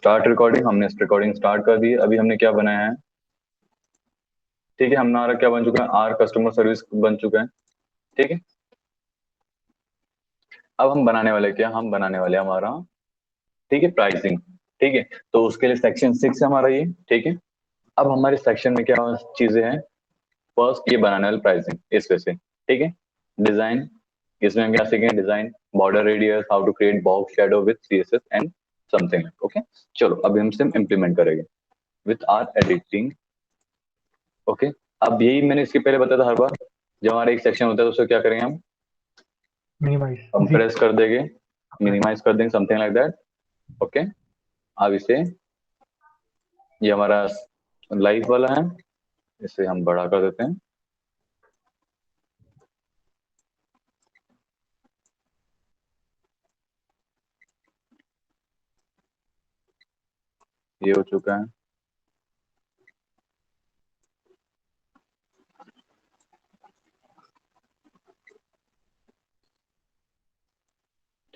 Start recording, हमने recording start कर दी है। अभी हमने क्या बनाया है, ठीक है, हमारा क्या बन चुका है, आर कस्टमर सर्विस बन चुका है। ठीक है, अब हम बनाने वाले क्या, हम बनाने वाले हमारा, ठीक है, प्राइसिंग। ठीक है, तो उसके लिए सेक्शन 6 है हमारा ये। ठीक है, अब हमारे सेक्शन में क्या चीजें हैं, फर्स्ट ये बनाने वाले प्राइसिंग इसमें से। ठीक है, डिजाइन, इसमें हम क्या सीखेंगे, design, border radius, how to create box shadow with CSS and something. Okay, चलो अभी हम सिर्फ इंप्लीमेंट करेंगे विथ आर एडिटिंग। ओके, अब यही मैंने इसके पहले बताया था, हर बार जब हमारा एक सेक्शन होता है तो उसे क्या करेंगे हम मिनिमाइज जी। कंप्रेस कर देंगे, मिनिमाइज कर देंगे, समथिंग लाइक दैट। ओके, अब इसे, ये हमारा लाइव वाला है, इसे हम बड़ा कर देते हैं। ये हो चुका है।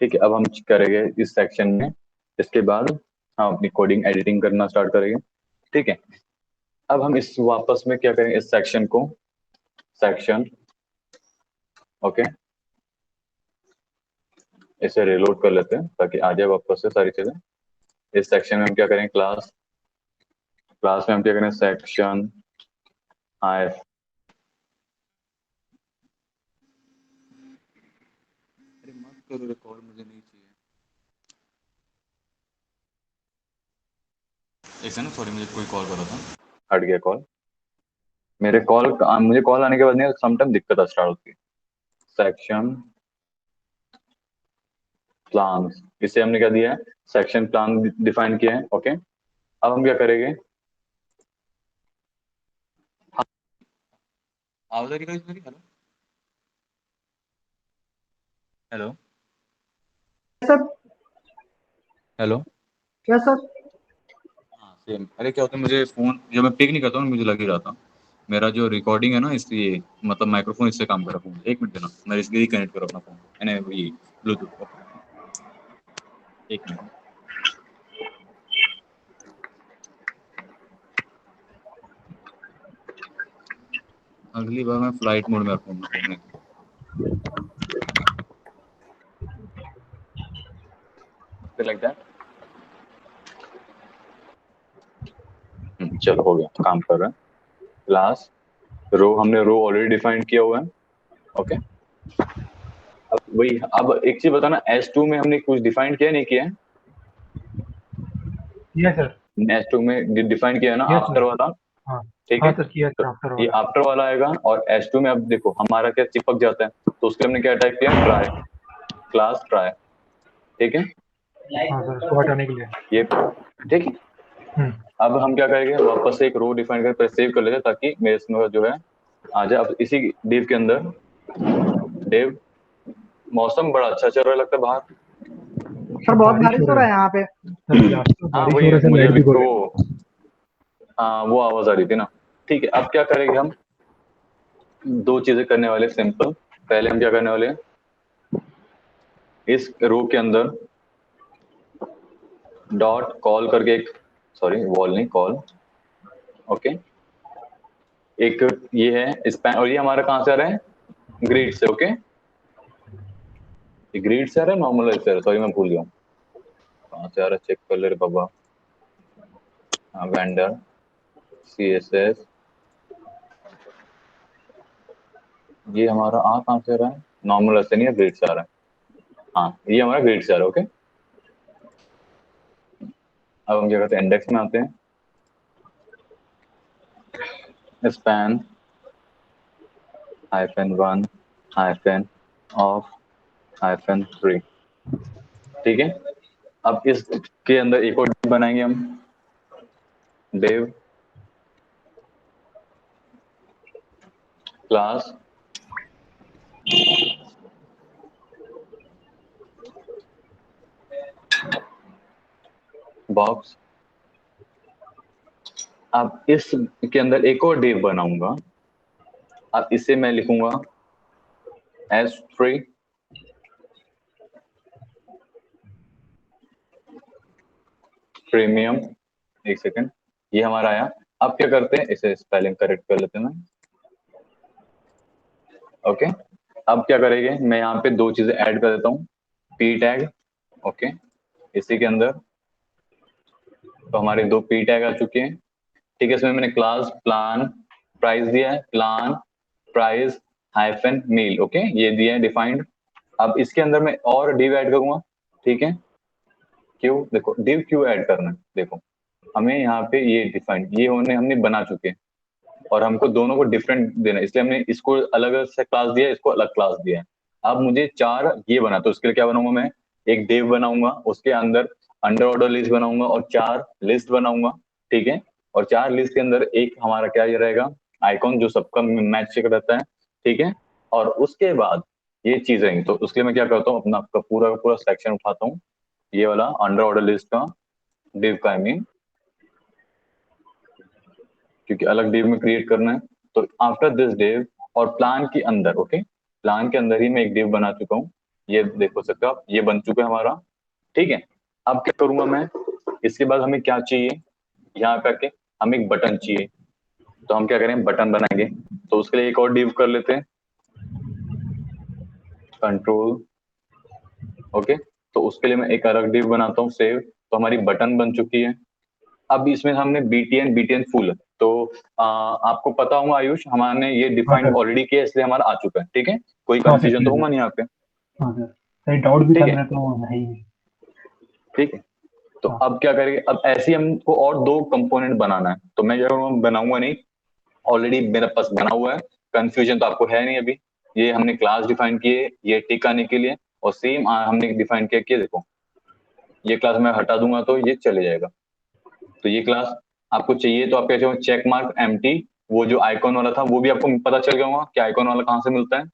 ठीक है, अब हम करेंगे इस सेक्शन में, इसके बाद हम अपनी कोडिंग एडिटिंग करना स्टार्ट करेंगे। ठीक है, अब हम इस वापस में क्या करेंगे, इस सेक्शन को, सेक्शन, ओके, इसे रिलोड कर लेते हैं ताकि आ जाए वापस से सारी चीजें। इस सेक्शन में हम क्या करेंगे, क्लास, क्लास में हम क्या करें, सेक्शन हाई, मत करो रिकॉर्ड, मुझे नहीं चाहिए। एक सेकंड, सॉरी, मुझे कोई कॉल कर रहा था, हट गया कॉल। मेरे कॉल, मुझे कॉल आने के बाद नहीं, समटाइम दिक्कत स्टार्ट होती है। सेक्शन प्लान, इसे हमने क्या दिया है, सेक्शन प्लान डिफाइन किया है। ओके, अब हम क्या करेंगे, आवाज आ रही है मेरी, हेलो हेलो सर हेलो, क्या सर? हाँ सेम। अरे क्या होता है, मुझे फोन जब मैं पिक नहीं करता हूँ मुझे लग ही रहा था, मेरा जो रिकॉर्डिंग है ना, इसलिए मतलब माइक्रोफोन इससे काम कर रहा हूँ। एक मिनट देना, मैं इसलिए कनेक्ट करूँ अपना फोन, यानी ये ब्लूटूथ। एक मिनट। अगली बार मैं फ्लाइट मोड में रखूंगा लाइक दैट। चलो हो गया, काम कर रहा है। क्लास, रो, हमने रो ऑलरेडी डिफाइन किया हुआ है। ओके, अब वही, अब एक चीज बताना, S2 में हमने कुछ डिफाइन किया नहीं किया है, यस सर। S2 में डिफाइन किया है ना, यस आफ्टर सर। वाला। हाँ। ठीक हाँ है, सर, किया तो सर आफ्टर ये वाला। आफ्टर वाला आएगा, और S2 में अब देखो हमारा क्या चिपक जाता है, तो उसके लिए हमने क्या टाइप किया, ट्राई, क्लास ट्राई। ठीक है, हाँ सर, उसको हटाने के लिए। ये ठीक है। हम्म। अब हम क्या करेंगे, वापस से एक रो डिफाइन करके सेव कर लेते हैं ताकि मेरे इसमें जो है आ जाए। अब इसी डिव के अंदर, डिव, मौसम बड़ा अच्छा चल रहा है लगता है बाहर। सर बहुत बारिश बारिश हो हो रहा रहा है है यहाँ पे। सर, यहाँ तो हाँ बारिश हो वही, रहा है सर, मुझे लाइट अभी भी गो रही वो, हाँ वो आवाज आ रही थी ना। ठीक है, अब क्या करेंगे हम, दो चीजें करने वाले सिंपल। पहले हम क्या करने वाले हैं, इस रो के अंदर डॉट कॉल करके एक, सॉरी वॉल नहीं, कॉल। ओके, एक ये है स्पैन, और ये हमारा कहाँ से आ रहा है, ग्रिड से। ओके, ये ग्रिड से आ रहा है, नॉर्मल से आ रहा है, सॉरी मैं भूल गया हूँ कहाँ से आ रहा है, चेक कर ले रे बाबा। हाँ, वेंडर, CSS, ये हमारा आ कहाँ से आ रहा है, नॉर्मल से नहीं है, ग्रिड से आ रहा है। हाँ, ये हमारा ग्रिड से आ रहा है। ओके, अब हम क्या करते हैं, इंडेक्स में आते हैं, स्पैन -1 ऑफ -3। ठीक है, अब इसके अंदर एक और div बनाएंगे हम, डिव क्लास बॉक्स। अब इसके अंदर एक और डिव बनाऊंगा, अब इसे मैं लिखूंगा S3, प्रीमियम, एक सेकंड, ये हमारा आया। अब क्या करते हैं, इसे स्पेलिंग करेक्ट कर लेते हैं ना। ओके, अब क्या करेंगे, मैं यहाँ पे दो चीजें ऐड कर देता हूँ, पी टैग। ओके, इसी के अंदर तो हमारे दो पी टैग आ चुके हैं। ठीक है, इसमें मैंने क्लास प्लान प्राइस दिया है, प्लान प्राइस हाइफन मील, ओके, ये दिया है डिफाइंड। अब इसके अंदर मैं और डिव ऐड करूंगा। ठीक है, क्यों, देखो डिव क्यों ऐड करना है, देखो हमें यहाँ पे ये डिफाइंड, ये होने हमने बना चुके हैं और हमको दोनों को डिफरेंट देना है, इसलिए हमने इसको अलग अलग से क्लास दिया है, इसको अलग क्लास दिया है। अब मुझे चार ये बना, तो उसके लिए क्या बनाऊंगा मैं, एक डिव बनाऊंगा, उसके अंदर अंडर ऑर्डर लिस्ट बनाऊंगा और चार लिस्ट बनाऊंगा। ठीक है, और चार लिस्ट के अंदर एक हमारा क्या ये रहेगा, आइकॉन, जो सबका मैच रहता है। ठीक है, और उसके बाद ये चीज रहेंगी, तो उसके लिए मैं क्या करता हूँ, अपना आपका पूरा का पूरा सेक्शन उठाता हूँ, ये वाला अंडर ऑर्डर लिस्ट का, डिव का आई मीन, क्योंकि अलग डिव में क्रिएट करना है। तो आफ्टर दिस डिव और प्लान के अंदर, ओके, प्लान के अंदर ही मैं एक डिव बना चुका हूँ, ये देखो सकते हो आप, ये बन चुका है हमारा। ठीक है, अब क्या करूंगा मैं, इसके बाद हमें क्या चाहिए, यहाँ पे आके हमें एक बटन चाहिए, तो हम क्या करें, बटन बनाएंगे। तो उसके लिए एक और डिव कर लेते हैं, कंट्रोल, ओके, तो उसके लिए मैं एक अलग डिव बनाता हूँ, सेव, तो हमारी बटन बन चुकी है। अब इसमें हमने बीटीएन फुल, तो आपको पता होगा आयुष, हमारे ये हाँ डिफाइंड सर। ऑलरेडी किया, इसलिए हमारा आ चुका है। ठीक है, कोई हाँ सर कंफ्यूजन तो ठीक है। होगा नहीं यहाँ पे। हाँ सर, सही डाउट भी था ठीक है, मेरा तो नहीं। ठीक है, तो हाँ अब क्या करेंगे, अब ऐसे ही हमको और दो कंपोनेंट बनाना है, तो मैं जरूर बनाऊंगा नहीं, ऑलरेडी मेरे पास बना हुआ है, कंफ्यूजन तो आपको है नहीं अभी। ये हमने क्लास डिफाइन किए, ये टिक आने के लिए, और सेम हमने डिफाइन किया कि देखो ये क्लास मैं हटा दूंगा तो ये चले जाएगा। तो ये क्लास आपको चाहिए तो आप क्या चेक मार्क एम्प्टी, वो जो आइकॉन वाला था वो भी आपको पता चल गया होगा कि आइकॉन वाला कहाँ से मिलता है।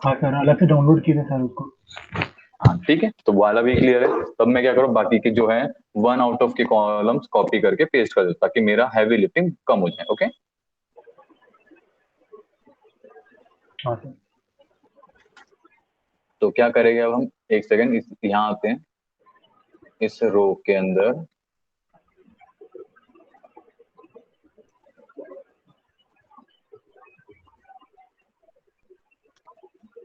हाँ सर, अलग से डाउनलोड किए थे सर उसको। हाँ ठीक है, तो वो वाला भी क्लियर है। तब मैं क्या करूँ, बाकी के जो है वन आउट ऑफ के कॉलम्स कॉपी करके पेस्ट कर दो, ताकि मेरा हैवी लिफ्टिंग कम हो जाए। ओके, हाँ सर। तो क्या करेंगे अब हम, एक सेकंड, यहाँ आते हैं, इस रो के अंदर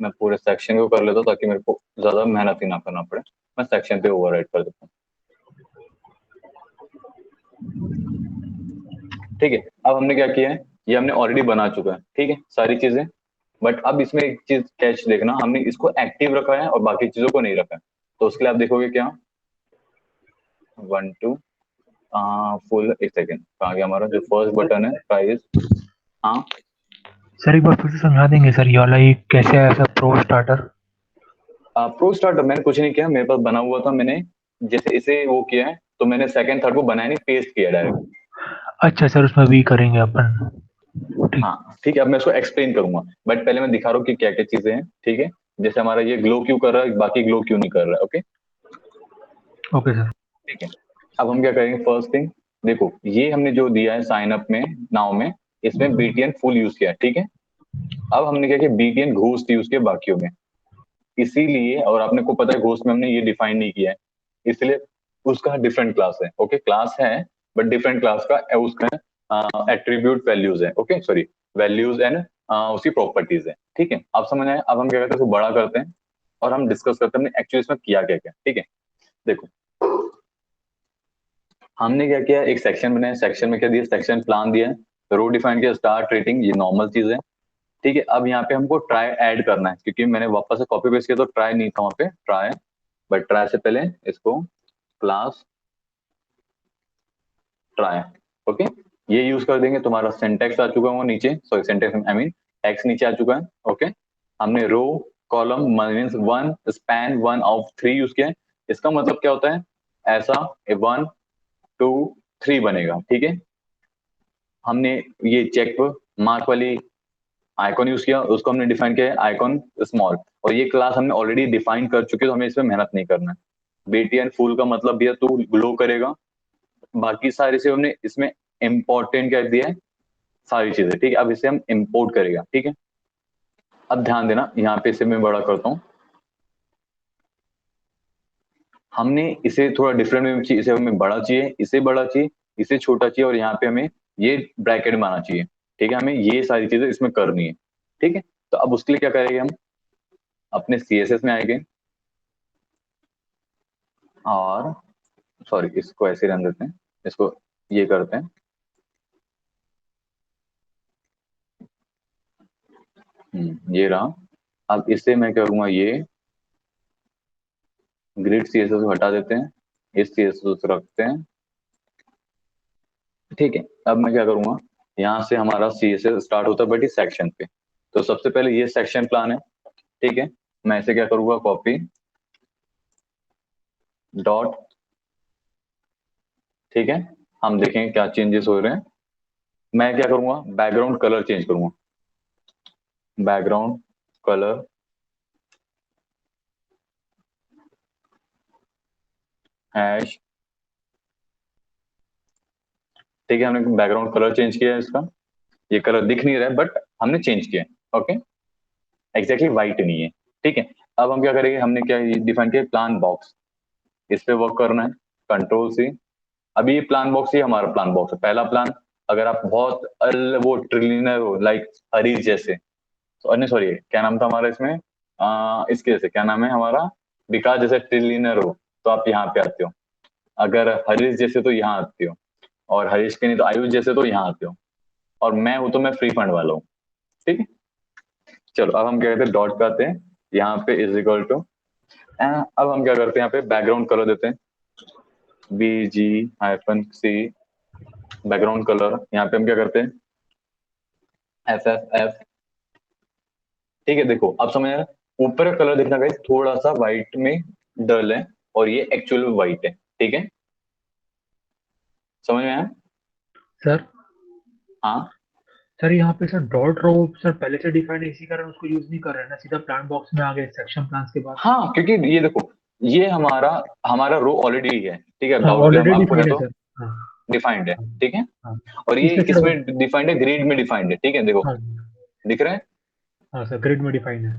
मैं पूरे सेक्शन को कर लेता हूँ, ताकि मेरे को ज्यादा मेहनत ही ना करना पड़े। मैं सेक्शन पे ओवरराइट कर देता हूँ। ठीक है, अब हमने क्या किया है, ये हमने ऑलरेडी बना चुका है, ठीक है, सारी चीजें। बट अब इसमें एक चीज कैच देखना, हमने इसको एक्टिव रखा है और बाकी चीजों को नहीं रखा है। तो उसके लिए आप देखोगे क्या, वन टू, फुल, एक सेकेंड, कहाँ गया हमारा जो फर्स्ट बटन है, प्राइस। हाँ, सर एक बार फिर से समझा देंगे सर, ये वाला ये कैसे आया sir, pro starter? Pro starter मैंने कुछ नहीं किया, मेरे पास बना हुआ था, मैंने जैसे इसे वो किया है, तो मैंने सेकंड थर्ड को बनाया नहीं, पेस्ट किया डायरेक्ट। अच्छा सर, उसमें भी करेंगे अपन। ठीक। हाँ ठीक है, अब मैं इसको एक्सप्लेन करूंगा, बट पहले मैं दिखा रहा हूँ कि क्या क्या चीजें हैं। ठीक है, जैसे हमारा ये ग्लो क्यों कर रहा है, बाकी ग्लो क्यों नहीं कर रहा है। Okay, okay sir. ठीक है, अब हम क्या करेंगे, फर्स्ट थिंग, देखो ये हमने जो दिया है साइन अप में, नाउ में, इसमें बीटीएन फुल यूज किया है। ठीक है, अब हमने क्या किया, बीटीएन घोस्ट यूज किया बाकियों में, इसीलिए, और आपने को पता है घोस्ट में हमने ये डिफाइन नहीं किया है, इसलिए उसका डिफरेंट क्लास है। ओके, क्लास है बट डिफरेंट क्लास का उसका एट्रीब्यूट वैल्यूज है। ओके, सॉरी, वैल्यूज एंड उसकी प्रॉपर्टीज है। ठीक है, अब समझ आए, अब हम क्या करते हैं, उसको बड़ा करते हैं और हम डिस्कस करते हैं हमने एक्चुअली इसमें किया क्या क्या। ठीक है, देखो हमने क्या किया, एक सेक्शन बनाया, सेक्शन में क्या दिया, सेक्शन प्लान दिया है, रो डिफाइन किया, स्टार्ट रेटिंग, ये नॉर्मल चीज है। ठीक है, अब यहाँ पे हमको ट्राई ऐड करना है, क्योंकि मैंने वापस से कॉपी पेस्ट किया तो ट्राई नहीं था वहाँ पे, ट्राई, बट ट्राई से पहले इसको क्लास ट्राई, ओके, ये यूज कर देंगे। तुम्हारा सिंटेक्स आ चुका है नीचे, sorry syntax I mean text नीचे आ चुका है। ओके, हमने row column means one span one of three use किया है। इसका मतलब क्या होता है, ऐसा वन टू थ्री बनेगा। ठीक है, हमने ये चेक मार्क वाली आइकॉन यूज किया, उसको हमने डिफाइन किया है आइकॉन स्मॉल, और ये क्लास हमने ऑलरेडी डिफाइन कर चुके हैं, तो हमें इसमें मेहनत नहीं करना है। बीटी एंड फुल का मतलब भी है तू ग्लो करेगा, बाकी सारी से हमने इसमें इंपॉर्टेंट क्या दिया है, सारी चीजें। ठीक है, अब इसे हम इंपोर्ट करेगा। ठीक है, अब ध्यान देना, यहाँ पे इसे मैं बड़ा करता हूँ, हमने इसे थोड़ा डिफरेंट में चाहिए, इसे हमें बड़ा चाहिए, इसे बड़ा चाहिए, इसे छोटा चाहिए, और यहाँ पे हमें ये ब्रैकेट में आना चाहिए। ठीक है, हमें ये सारी चीजें इसमें करनी है। ठीक है, तो अब उसके लिए क्या करेंगे, हम अपने CSS में आएंगे और सॉरी इसको ऐसे रहने देते हैं, इसको ये करते हैं। ये रहा। अब इससे मैं क्या करूंगा, ये ग्रिड CSS को हटा देते हैं, इस CSS को रखते हैं। ठीक है, अब मैं क्या करूंगा, यहाँ से हमारा CSS स्टार्ट होता है बट इस सेक्शन पे। तो सबसे पहले ये सेक्शन प्लान है। ठीक है, मैं इसे क्या करूंगा, कॉपी डॉट। ठीक है, हम देखेंगे क्या चेंजेस हो रहे हैं। मैं क्या करूंगा, बैकग्राउंड कलर चेंज करूंगा, बैकग्राउंड कलर हैश। ठीक है, हमने बैकग्राउंड कलर चेंज किया है इसका। ये कलर दिख नहीं रहा है बट हमने चेंज किया है। ओके, एग्जैक्टली व्हाइट नहीं है। ठीक है, अब हम क्या करेंगे, हमने क्या डिफाइन किया, प्लान बॉक्स। इस पे वर्क करना है, कंट्रोल C। अभी ये प्लान बॉक्स ही हमारा प्लान बॉक्स है, पहला प्लान। अगर आप बहुत वो ट्रिलियनर हो लाइक हरीश जैसे, तो नहीं सॉरी क्या नाम था हमारा इसमें, इसके जैसे क्या नाम है हमारा, विकास जैसे ट्रिलियनर हो, तो आप यहाँ पे आते हो। अगर हरीश जैसे तो यहाँ आते हो, और हरीश के नहीं तो आयुष जैसे तो यहाँ आते हो, और मैं हूं तो मैं फ्री फंड वाला हूँ। ठीक है, चलो अब हम क्या कहते हैं, डॉट पे आते हैं, यहाँ पे इज इक्वल टू। अब हम क्या करते हैं, यहाँ पे बैकग्राउंड कलर देते हैं, BG-C बैकग्राउंड कलर। यहाँ पे हम क्या करते हैं, FFF। ठीक है, देखो अब समझ आया। ऊपर का कलर देखना गाइस, थोड़ा सा व्हाइट में डल है, और ये एक्चुअल में व्हाइट है। ठीक है, समझ में आया। सर हाँ सर यहाँ पे सर डॉट रो सर पहले से डिफाइंड है, इसी कारण उसको यूज नहीं कर रहे हैं ना, सीधा प्लान बॉक्स में आ गए सेक्शन प्लान्स के बाद। हाँ, क्योंकि ये देखो, ये हमारा हमारा रो ऑलरेडी है। ठीक है, हाँ अगर हम ऑलरेडी आपको है डिफाइंड है तो सर। हाँ डिफाइंड है। हाँ ठीक है, हाँ। और ये इसलिए सर किसमें डिफाइंड है, ग्रेड में डिफाइंड है। ठीक है, देखो हाँ दिख रहा है, हाँ सर ग्रिड में डिफाइंड है,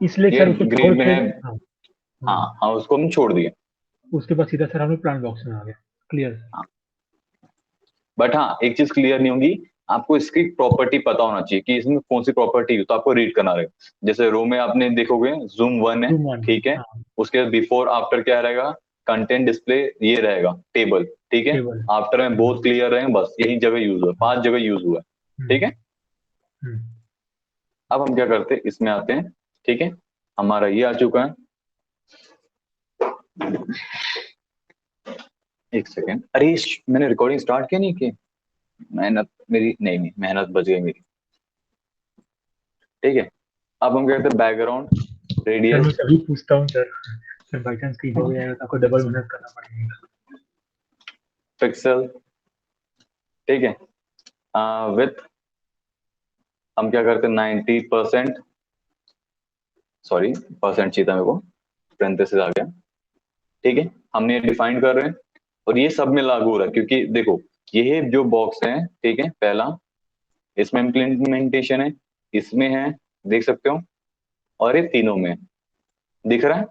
इसलिए ये सर उसको छोड़ ग्रेड में के। है। हाँ हाँ हाँ। हाँ, उसको हम छोड़ दिए। उसके बाद सीधा सर हमें प्लान बॉक्स में आ गया। क्लियर। हाँ, बट हाँ एक चीज क्लियर नहीं होगी, आपको इसकी प्रॉपर्टी पता होना चाहिए कि इसमें कौन सी प्रॉपर्टी है, तो आपको रीड करना रहेगा। जैसे रो में आपने देखोगे Zoom 1 है। Zoom one. ठीक है, हाँ उसके बाद बिफोर आफ्टर क्या रहेगा, कंटेंट डिस्प्ले ये रहेगा, टेबल। ठीक है, टेबल। आफ्टर में बहुत क्लियर रहे, बस यही जगह यूज हुआ, 5 जगह यूज हुआ है। ठीक है, हम्म। अब हम क्या करते हैं, इसमें आते हैं। ठीक है, हमारा ये आ चुका है। एक सेकेंड, अरे मैंने रिकॉर्डिंग स्टार्ट किया नहीं की, मेहनत मेरी नहीं नहीं, मेहनत बच गई मेरी। ठीक है, अब हम क्या करते हैं, बैकग्राउंड सर मैं रेडियस तभी पूछता हूँ सर, सर बाई चांस कहीं हो जाएगा तो आपको डबल मेहनत करना पड़ेगा। पिक्सल। ठीक है, विथ हम क्या करते हैं, 90%। सॉरी, परसेंट चाहिए था मेरे को, पेरेंथेसिस आ गया। ठीक है, हमने डिफाइन कर रहे हैं, और ये सब में लागू हो रहा है, क्योंकि देखो ये जो बॉक्स है, ठीक है, पहला इसमें इम्प्लीमेंटेशन है, इसमें है, देख सकते हो, और ये तीनों में दिख रहा है,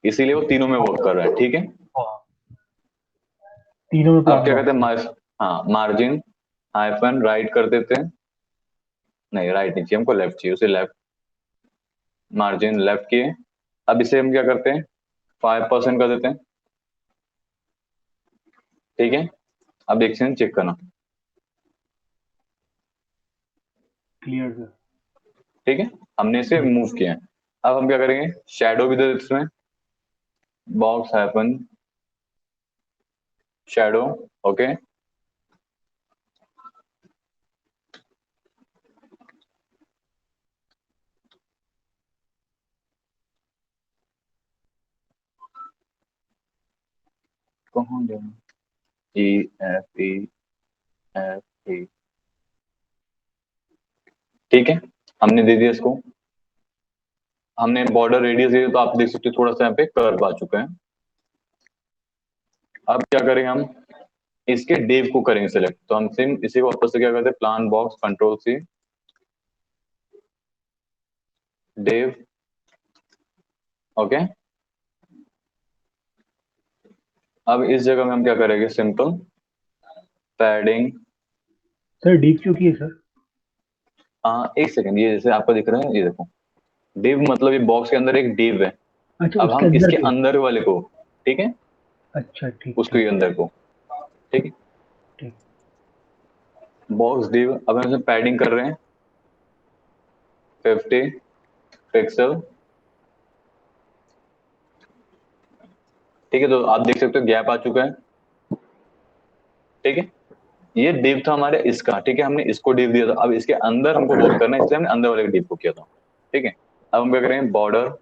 इसीलिए वो तीनों में वर्क कर रहा है। ठीक है, हाँ तीनों में अब प्लान क्या कहते बॉक्स हैं, है। हाँ मार्जिन हाइफन राइट कर देते हैं। नहीं, राइट नहीं चाहिए हमको, लेफ्ट चाहिए, उसे लेफ्ट, मार्जिन लेफ्ट किए। अब इसे हम क्या करते हैं, 5% कर देते हैं। ठीक है, अब एक सेकंड चेक करना। Clear sir. ठीक है, हमने इसे मूव किया है। अब हम क्या करेंगे, शैडो भी दे देते इसमें, बॉक्स हैपन शैडो। ओके, कहाँ गया, EFE। ठीक है, हमने दे दिया इसको, हमने बॉर्डर रेडियस दिया, तो आप देख सकते हो थोड़ा सा यहाँ पे कर्व आ चुका है। अब क्या करेंगे हम, इसके डेव को करेंगे सिलेक्ट, तो हम सिम इसी को वापस से क्या करते हैं, plan box control C div. Okay, अब इस जगह में हम क्या करेंगे, सिंपल पैडिंग। सर डीप क्यों की है सर? एक सेकंड, ये जैसे आपको दिख रहा है, ये देखो डिव मतलब ये बॉक्स के अंदर एक डिव है। अच्छा, अब उसके हम अंदर इसके के। अंदर वाले को, ठीक है, अच्छा, ठीक उसको ठीक ये अंदर को, ठीक है, ठीक। Box div. अब हम इसमें पैडिंग कर रहे हैं 50 पिक्सल। ठीक है, तो आप देख सकते हो गैप आ चुका है। ठीक है, ये डिव था हमारे इसका, ठीक है, हमने इसको डिव दिया था, अब इसके अंदर हमको वर्क करना है, इसलिए हमने अंदर वाले डिव को किया था। ठीक है, अब हम क्या करेंगे, बॉर्डर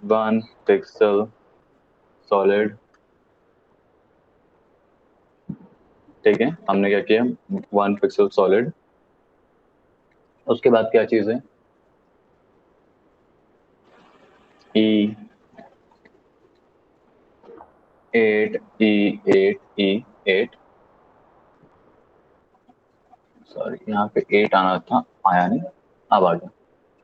1 पिक्सल सॉलिड। ठीक है, हमने क्या किया, 1 पिक्सल सॉलिड। उसके बाद क्या चीज है, ई 8 सॉरी, यहाँ पे 8 आना था, आया नहीं, अब आ गया।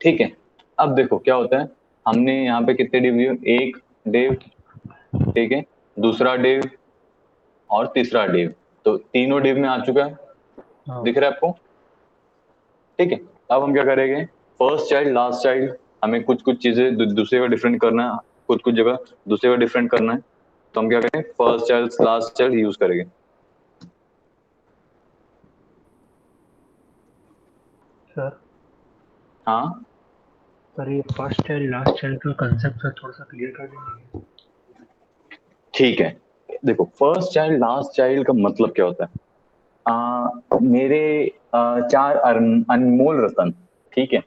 ठीक है, अब देखो क्या होता है, हमने यहाँ पे कितने डिव दिए, एक डिव, ठीक है, दूसरा डिव और तीसरा डिव, तो तीनों डिव में आ चुका है, हाँ। दिख रहा है आपको। ठीक है, अब हम क्या करेंगे, फर्स्ट चाइल्ड लास्ट चाइल्ड, हमें कुछ कुछ चीजें दूसरे का डिफरेंट करना है, कुछ कुछ जगह दूसरे का डिफरेंट करना है, तो हम क्या करेंगे, first child last child use करेंगे। सर हाँ, सर ये फर्स्ट चाइल्ड लास्ट चाइल्ड का कंसेप्ट सर थोड़ा सा क्लियर कर देंगे? ठीक है, देखो फर्स्ट चाइल्ड लास्ट चाइल्ड का मतलब क्या होता है, मेरे चार अनमोल रतन, ठीक है,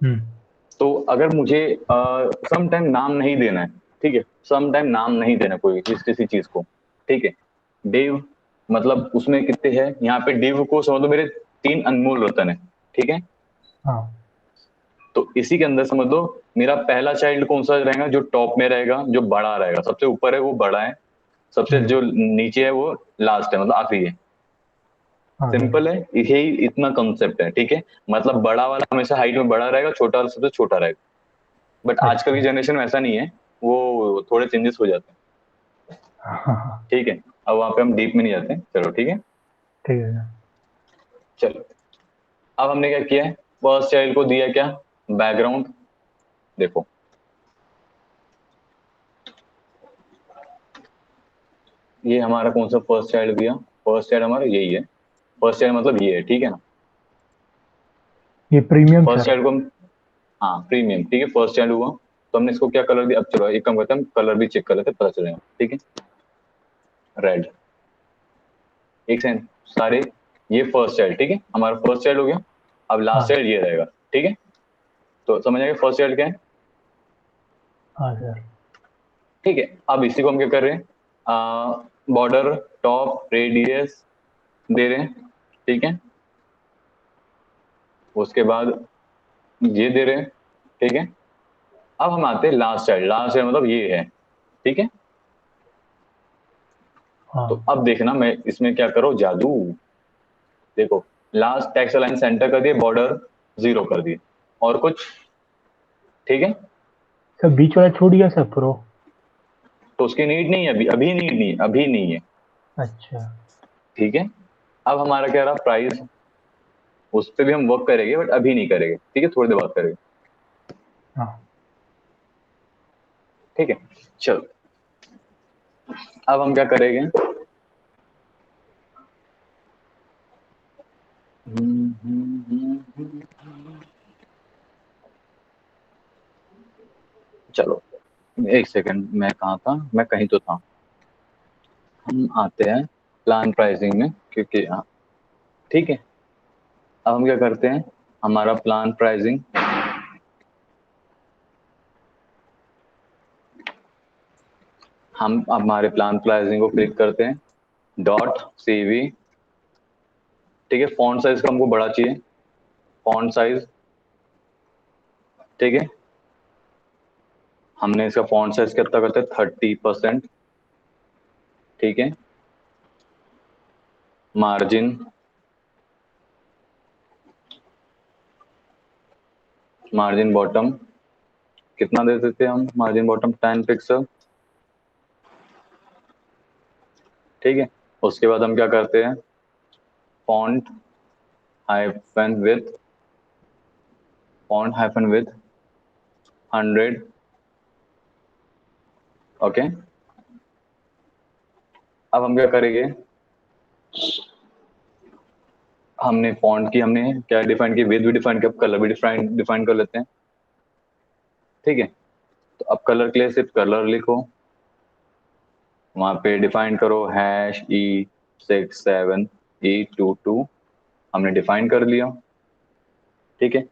हम्म। तो अगर मुझे सम टाइम नाम नहीं देना है, ठीक है, सम टाइम नाम नहीं देना कोई किसी चीज को, ठीक है, डिव मतलब उसमें कितने हैं, यहाँ पे डिव को समझ लो मेरे 3 अनमोल रतन है, ठीक है, हाँ। तो इसी के अंदर समझ लो मेरा पहला चाइल्ड कौन सा रहेगा, जो टॉप में रहेगा, जो बड़ा रहेगा, सबसे ऊपर है वो बड़ा है, सबसे हम्म। जो नीचे है वो लास्ट है, मतलब आखिरी है। हाँ सर। सिंपल है, यही इतना कंसेप्ट है, ठीक है, मतलब बड़ा वाला हमेशा हाइट में बड़ा रहेगा, छोटा वाला सबसे छोटा रहेगा। बट आजकल की अच्छा। जनरेशन में ऐसा नहीं है, वो थोड़े चेंजेस हो जाते हैं। हाँ हाँ। ठीक है, अब वहां पे हम डीप में नहीं जाते हैं, चलो ठीक है। ठीक है सर। चलो, अब हमने क्या किया है, फर्स्ट चाइल्ड को दिया क्या, बैकग्राउंड, देखो ये हमारा कौन सा फर्स्ट चाइल्ड दिया, फर्स्ट चाइल्ड हमारा यही है, फर्स्ट चाइल्ड मतलब ये है, ठीक है ना। ये प्रीमियम फर्स्ट सर। चाइल्ड को हम, हाँ प्रीमियम, ठीक है, फर्स्ट चाइल्ड हुआ, तो हमने इसको क्या कलर दिया, अब चलो एक काम करते हैं, हम कलर भी चेक कर लेते हैं, पता चलेगा, ठीक है, रेड। एक सेकंड, सारे, ये फर्स्ट चाइल्ड, ठीक है, हमारा फर्स्ट चाइल्ड हो गया, अब लास्ट हाँ। चाइल्ड ये रहेगा, ठीक है, तो समझ आएगा फर्स्ट चाइल्ड क्या है। हाँ सर। ठीक है, अब इसी को हम क्या कर रहे हैं, बॉर्डर टॉप रेडियस दे रहे हैं, ठीक है, उसके बाद ये दे रहे हैं, ठीक है, अब हम आते हैं लास्ट चाइल्ड, लास्ट चाइल्ड मतलब ये है, ठीक है, तो हाँ अब देखना मैं इसमें क्या करूँ जादू, देखो लास्ट टेक्स्ट लाइन सेंटर कर दिए, बॉर्डर 0 कर दिए, और कुछ, ठीक है, सर, बीच वाला छूट गया सर प्रो। तो उसकी नीड नहीं है, अभी अभी नीड नहीं, अभी नहीं है, अच्छा। ठीक है। अब हमारा क्या रहा, प्राइस, उस पर भी हम वर्क करेंगे बट अभी नहीं करेंगे, ठीक है, थोड़ी देर बाद करेंगे, हाँ। ठीक है। चलो, अब हम क्या करेंगे, चलो एक सेकंड, मैं कहाँ था, मैं कहीं तो था, हम आते हैं प्लान प्राइसिंग में, क्योंकि हाँ, ठीक है, अब हम क्या करते हैं, हमारा प्लान प्राइसिंग, हम हमारे प्लान प्राइसिंग को क्लिक करते हैं, डॉट सीवी, ठीक है, फॉन्ट साइज का हमको बड़ा चाहिए, फॉन्ट साइज, ठीक है, हमने इसका फॉन्ट साइज कितना करते हैं, 30%, ठीक है, मार्जिन मार्जिन बॉटम कितना दे देते हैं हम, मार्जिन बॉटम 10 पिक्सल, ठीक है। उसके बाद हम क्या करते हैं, font hyphen with, font hyphen with 100, okay. अब हम क्या करेंगे, हमने फॉन्ट की हमने क्या डिफाइन की, विथ भी डिफाइन किया, अब कलर भी डिफाइन डिफाइन कर लेते हैं, ठीक है। तो अब कलर के लिए सिर्फ कलर लिखो, वहां पे डिफाइन करो #E67E22, हमने डिफाइन कर लिया, ठीक है।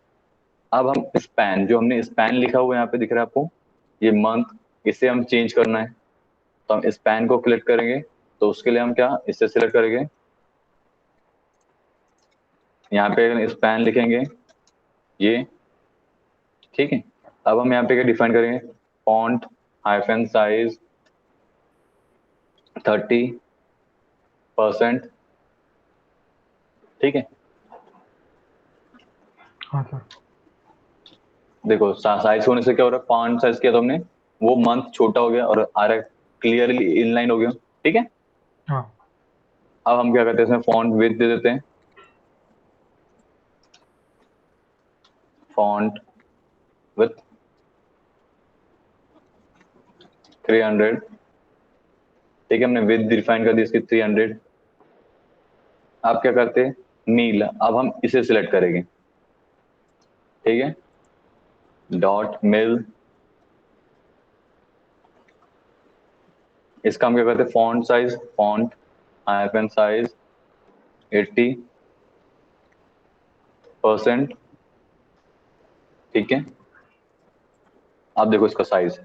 अब हम स्पैन, जो हमने स्पैन लिखा हुआ है यहाँ पे दिख रहा है आपको, ये मंथ, इसे हम चेंज करना है, तो हम स्पैन को क्लिक करेंगे, तो उसके लिए हम क्या इससे सिलेक्ट करेंगे, यहाँ पे स्पैन लिखेंगे ये, ठीक है। अब हम यहाँ पे क्या डिफाइन करेंगे, फॉन्ट हाइफन साइज 30%, ठीक है। हाँ सर। देखो साइज होने से क्या हो रहा है, फॉन्ट साइज किया तो हमने, वो मंथ छोटा हो गया और आ रहा क्लियरली इनलाइन हो गया, ठीक है। हाँ अब हम क्या करते हैं, इसमें फॉन्ट विड्थ दे देते हैं, फॉन्ट विथ 300, ठीक है। हमने विड्थ डिफाइन कर दी इसकी 300। आप क्या करते हैं, नील, अब हम इसे सिलेक्ट करेंगे, ठीक है, डॉट मिल, इसका हम क्या करते हैं, font size, font hyphen size 80%, ठीक है। अब देखो इसका साइज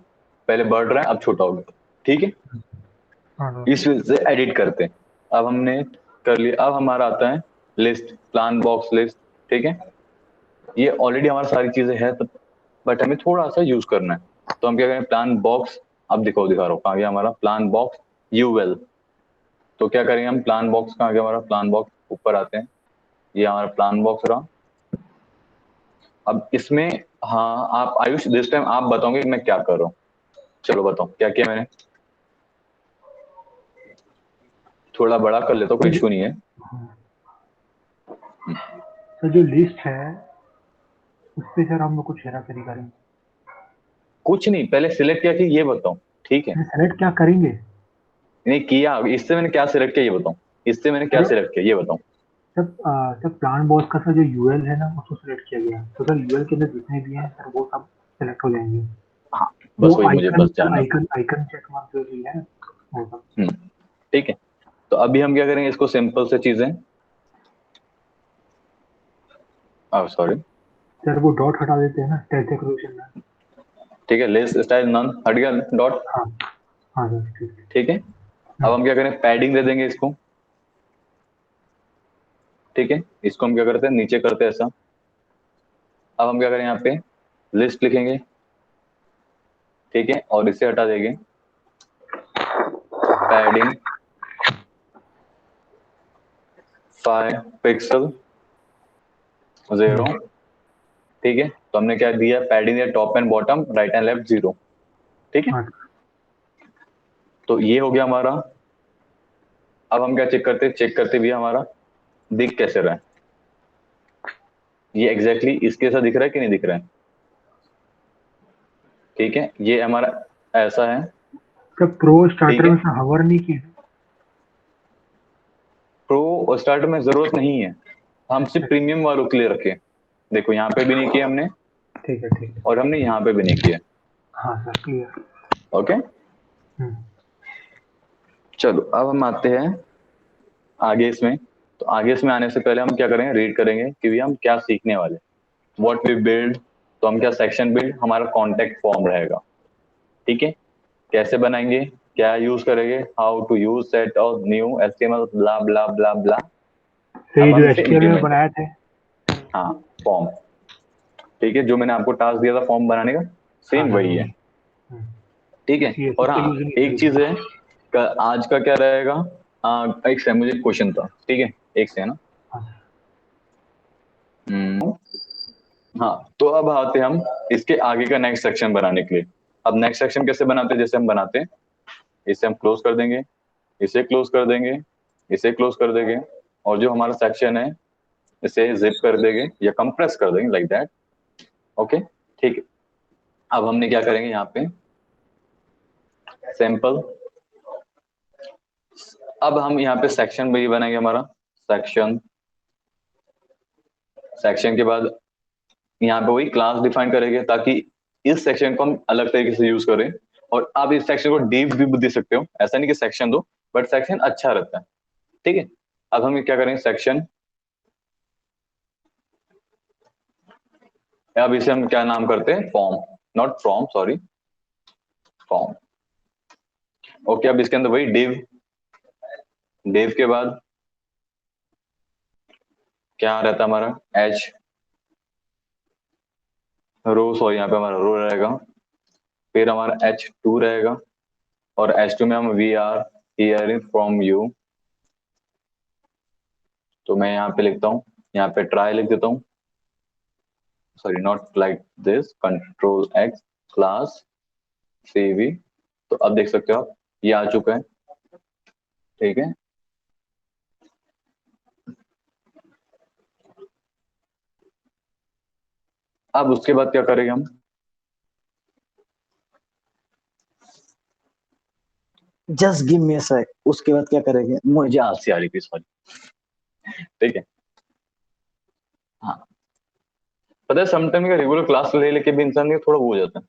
पहले बढ़ रहा है, अब छोटा हो गया, ठीक है। हाँ सर। इस वजह से एडिट करते हैं। अब हमने कर लिया, अब हमारा आता है लिस्ट, प्लान बॉक्स लिस्ट, ठीक है। ये ऑलरेडी हमारी सारी चीजें है, तो बट हमें थोड़ा सा यूज करना है, तो हम क्या करें, प्लान बॉक्स, अब दिखा रहा हूँ कहाँ गया हमारा प्लान बॉक्स, यूएल। तो क्या करेंगे हम, प्लान बॉक्स कहाँ गया हमारा, प्लान बॉक्स ऊपर आते हैं, ये हमारा प्लान बॉक्स रहा। अब इसमें, हाँ आप आयुष दिस टाइम आप बताओगे कि मैं क्या कर रहा हूँ, चलो बताओ क्या किया मैंने, थोड़ा बड़ा कर लेता हूँ, कोई इशू नहीं है। सर जो लिस्ट है उस पे सर हम लोग कुछ हेरा फेरी करेंगे। कुछ नहीं, पहले सिलेक्ट किया कि ये बताओ, ठीक है। सेलेक्ट क्या करेंगे? नहीं किया, इससे मैंने क्या सिलेक्ट किया ये बताओ, इससे मैंने क्या सर सिलेक्ट किया ये बताओ। सर प्लान बॉक्स का सर जो यूएल है ना उसको सिलेक्ट किया गया है, तो सर यूएल के अंदर जितने भी हैं सर वो सब सिलेक्ट हो जाएंगे। हाँ वो बस वही मुझे आइकन बस जानना था। आइकन आइकन चेक मार्क जो भी है वो सब। ठीक है। तो अभी हम क्या करेंगे, इसको सिंपल से चीजें, सॉरी, सर वो डॉट हटा देते हैं ना टेस्ट एक्सक्लूशन में। ठीक है, लिस्ट स्टाइल नन हट गया, डॉट, हाँ हाँ सर ठीक है। ठीक है। अब हम क्या करें, पैडिंग दे देंगे इसको, ठीक है। इसको हम क्या करते हैं, नीचे करते हैं ऐसा। अब हम क्या करें, यहाँ पे लिस्ट लिखेंगे, ठीक है, और इसे हटा देंगे, पैडिंग 5 पिक्सल 0, ठीक है। तो हमने क्या दिया, पैडिंग दिया top and bottom right and left 0, ठीक है। हाँ तो ये हो गया हमारा। अब हम क्या चेक करते हैं, चेक करते भी हमारा दिख कैसे रहा है, ये एग्जैक्टली इसके जैसा दिख रहा है कि नहीं दिख रहा है, ठीक है, ये हमारा ऐसा है, सर प्रो ठीक स्टार्टर है। में सर हवर नहीं की। प्रो स्टार्ट में जरूरत नहीं है, हम सिर्फ प्रीमियम वालों के लिए रखे, देखो यहाँ पे भी नहीं किया हमने, ठीक है ठीक है। और हमने यहाँ पे भी नहीं किया, हाँ सर क्लियर। ओके। चलो अब हम आते हैं आगे इसमें। तो आगे इसमें आने से पहले हम क्या करेंगे, रीड करेंगे कि भैया हम क्या सीखने वाले, व्हाट वी बिल्ड। तो हम क्या सेक्शन बिल्ड, हमारा कॉन्टेक्ट फॉर्म रहेगा, ठीक है। कैसे बनाएंगे, क्या यूज करेंगे, हाउ टू यूज सेट और न्यू एचटीएमएल ब्ला ब्ला ब्ला ब्ला। तो ये अब जो हम इसे एचटीएमएल में इम्प्लीमेंट, बनाए थे। हाँ फॉर्म, ठीक है, जो मैंने आपको टास्क दिया था फॉर्म बनाने का, हाँ सेम सर वही है, वही। ठीक है। सीएसएस और का हाँ यूज नहीं एक करेंगे। चीज है, आज का क्या रहेगा, एक से मुझे क्वेश्चन था, ठीक है, एक से है ना। हाँ सर। हम्म, हाँ, तो अब आते हैं हम इसके आगे का नेक्स्ट सेक्शन बनाने के लिए। अब नेक्स्ट सेक्शन कैसे बनाते हैं, जैसे हम बनाते हैं, इसे हम क्लोज कर देंगे, इसे क्लोज कर देंगे, इसे क्लोज कर देंगे, और जो हमारा सेक्शन है इसे जिप कर देंगे या कंप्रेस कर देंगे लाइक दैट। ओके, ठीक है। अब हमने क्या करेंगे यहाँ पे, सैंपल। अब हम यहाँ पे सेक्शन भी बनाएंगे, हमारा सेक्शन। सेक्शन के बाद यहाँ पे वही क्लास डिफाइन करेंगे ताकि इस सेक्शन को हम अलग तरीके से यूज करें। और आप इस सेक्शन को डीप भी दे सकते हो, ऐसा नहीं कि सेक्शन दो, बट सेक्शन अच्छा रहता है। ठीक है। अब हम क्या करेंगे, सेक्शन। अब इसे हम क्या नाम करते हैं, form, not from, sorry, form. Okay, अब इसके अंदर वही डिव। डिव के बाद क्या रहता है हमारा, एच रो, सॉरी यहाँ पे हमारा रो रहेगा। फिर हमारा H2 रहेगा, और H2 में हम we are hearing from you. तो मैं यहाँ पे लिखता हूँ, यहाँ पे ट्राई लिख देता हूँ, sorry not like this, control x, class CV। तो अब देख सकते हो आप, ये आ चुका है। ठीक है। अब उसके बाद क्या करेंगे हम, जस्ट गिव मी अ सेक, उसके बाद क्या करेंगे, मुझे आलसी आ रही थी, सॉरी। ठीक है। हाँ, पता है समटाइम का रेगुलर क्लास ले लेके भी इंसान ये थोड़ा वो हो जाता है।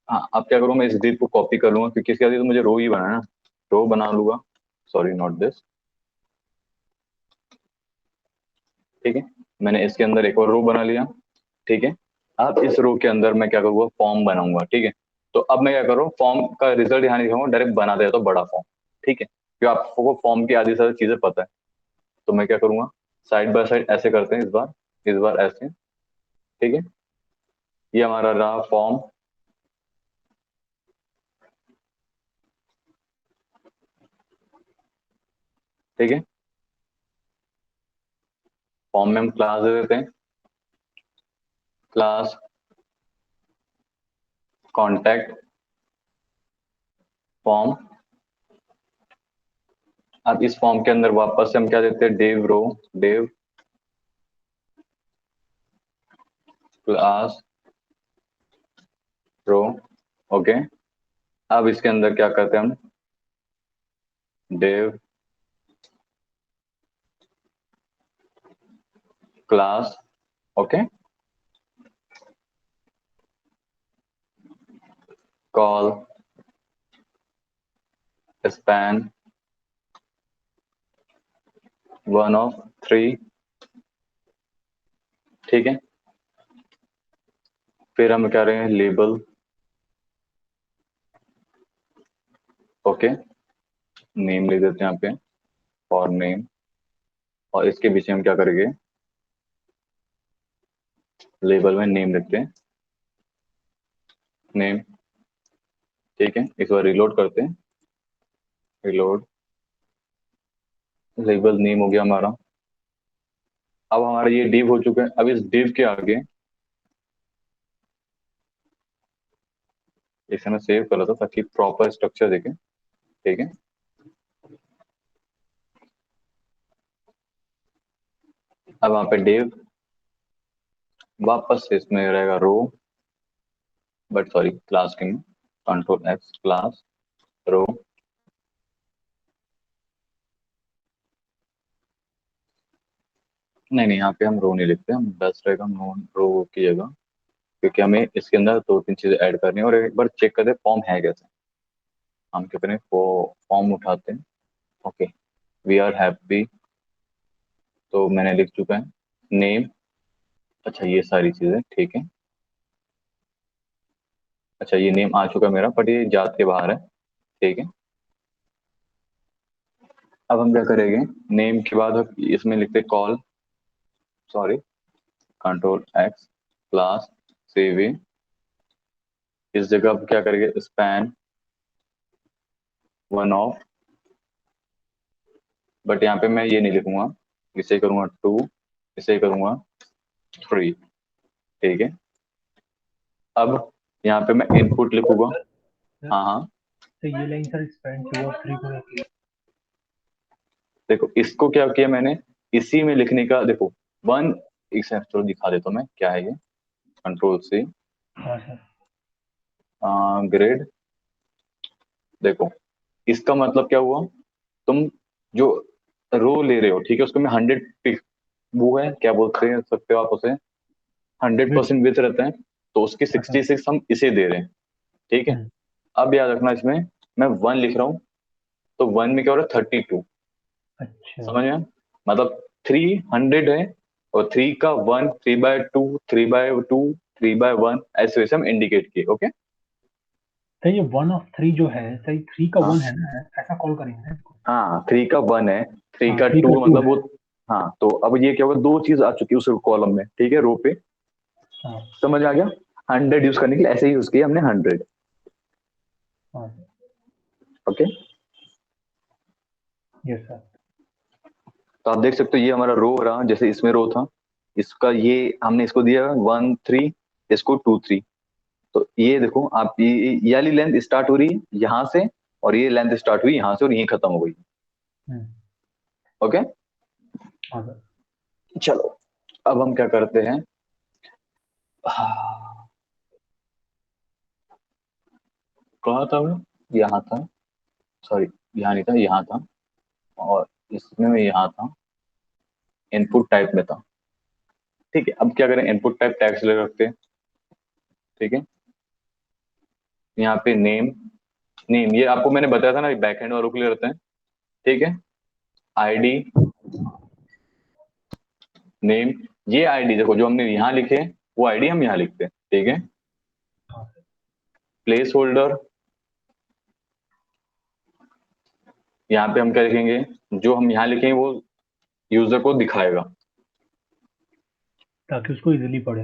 हाँ, अब क्या करूँ, मैं इस डिप को कॉपी कर लूंगा, क्योंकि इसके बाद तो मुझे रो ही बनाना, रो बना लूंगा, सॉरी नॉट दिस। ठीक है, मैंने इसके अंदर एक और रो बना लिया। ठीक है। अब इस रो के अंदर मैं क्या करूँगा, फॉर्म बनाऊंगा। ठीक है। तो अब मैं क्या करूँ, फॉर्म का रिजल्ट यहाँ नहीं दिखाऊंगा, डायरेक्ट बना देता हूँ बड़ा फॉर्म। ठीक है, क्योंकि आपको फॉर्म की आधी सारी चीजें पता है। तो मैं क्या करूंगा, साइड बाय साइड ऐसे करते हैं, इस बार ऐसे। ठीक है, ये हमारा रहा फॉर्म। ठीक है, फॉर्म में हम क्लास दे देते हैं, क्लास कॉन्टैक्ट फॉर्म। अब इस फॉर्म के अंदर वापस से हम क्या देते हैं, div row, div class row. Okay, अब इसके अंदर क्या करते हैं हम, div class. Okay, col span 1 of 3। ठीक है, फिर हम क्या रहे हैं, लेबल। ओके, नेम लिख देते हैं यहाँ पे, फॉर नेम। और इसके पीछे हम क्या करेंगे, लेबल में नेम लिखते हैं, नेम। ठीक है, इस बार रिलोड करते हैं, रिलोड, लेबल नेम हो गया हमारा। अब हमारा ये डिव हो चुका है। अब इस डिव के आगे, इसे मैं सेव कर रहा था ताकि प्रॉपर स्ट्रक्चर देखें। ठीक है, अब वहाँ पे डिव, वापस से इसमें रहेगा रो, बट सॉरी क्लास के में, कंट्रोल एक्स, क्लास रो। नहीं नहीं, यहाँ पे हम रो नहीं लिखते, हम बेस्ट रहेगा नॉन रो की जगह, क्योंकि हमें इसके अंदर दो तीन चीजें ऐड करनी है, और एक बार चेक करते हैं फॉर्म है कैसे। हम क्या करें, फॉर्म उठाते हैं। ओके, वी आर हैप्पी, तो मैंने लिख चुका है, नेम। अच्छा, ये सारी चीजें ठीक है। अच्छा, ये नेम आ चुका है मेरा, बट ये जात के बाहर है। ठीक है, अब हम क्या करेंगे, नेम के बाद हम इसमें लिखते call, sorry, control x, class CV। इस जगह आप क्या करेंगे, स्पैन 1 of बट यहाँ पे मैं ये नहीं लिखूंगा, इसे करूंगा 2, इसे करूंगा 3, ठीक है। अब यहाँ पे मैं इनपुट लिखूंगा। सर हाँ हाँ, तो ये लाइन सर स्पेंड टू और 3 को रखिए। देखो इसको क्या किया मैंने, इसी में लिखने का, देखो 1, एक सेकंड चलो दिखा देता हूँ मैं क्या है ये। कंट्रोल C, हाँ सर। ग्रेड। देखो इसका मतलब क्या हुआ, तुम जो रो ले रहे हो, ठीक है, उसको मैं 100 वो है, क्या बोलते हैं सकते हो आप उसे, 100% विथ रहता है, तो उसकी हाँ सर। 66 हम इसे दे रहे हैं, ठीक है। हम्म, अब याद रखना इसमें मैं 1 लिख रहा हूँ, तो 1 में क्या हो रहा है 32, अच्छा। समझ में, मतलब 300 है, और 3 का 1, 3/2, 3/2, 3/1, ऐसे वैसे हम इंडिकेट किए, ओके। सर ये 1 of 3 जो है सर, 3 का हाँ 1 है ना, ऐसा कॉल करेंगे ना इसको। हाँ, 3 का 1 है, 3 हाँ का 3 का 2 2 मतलब है। वो, हाँ, तो अब ये क्या होगा, दो चीज आ चुकी है उस कॉलम में, ठीक है, रो पे, हाँ समझ आ गया। 100 यूज करने के लिए ऐसे ही यूज किया हमने 100, हाँ। ओके। Yes sir. तो आप देख सकते हो ये हमारा रो रहा, जैसे इसमें रो था, इसका ये हमने इसको दिया 1 3, इसको 2 3, तो ये देखो आप, ये वाली लेंथ स्टार्ट हो रही है यहाँ से, और ये लेंथ स्टार्ट हुई यहाँ से और यहीं खत्म हो गई, हम्म, ओके। हाँ सर। चलो अब हम क्या करते हैं, कहाँ था मैं, यहाँ था, सॉरी, यहाँ नहीं था, यहाँ था, और इसमें मैं यहाँ था, इनपुट टाइप में था, ठीक है। अब क्या करें, इनपुट टाइप टैग्स ले रखते हैं, ठीक है। यहाँ पे नेम, नेम ये आपको मैंने बताया था ना, बैक एंड वालों के लिए रहते हैं, ठीक है। आईडी, नेम, ये आईडी देखो जो हमने यहाँ लिखे, वो आईडी हम यहाँ लिखते हैं, ठीक है। हाँ सर। प्लेस होल्डर, यहाँ पे हम क्या लिखेंगे, जो हम यहाँ लिखेंगे वो यूजर को दिखाएगा, ताकि उसको इजीली पढ़े।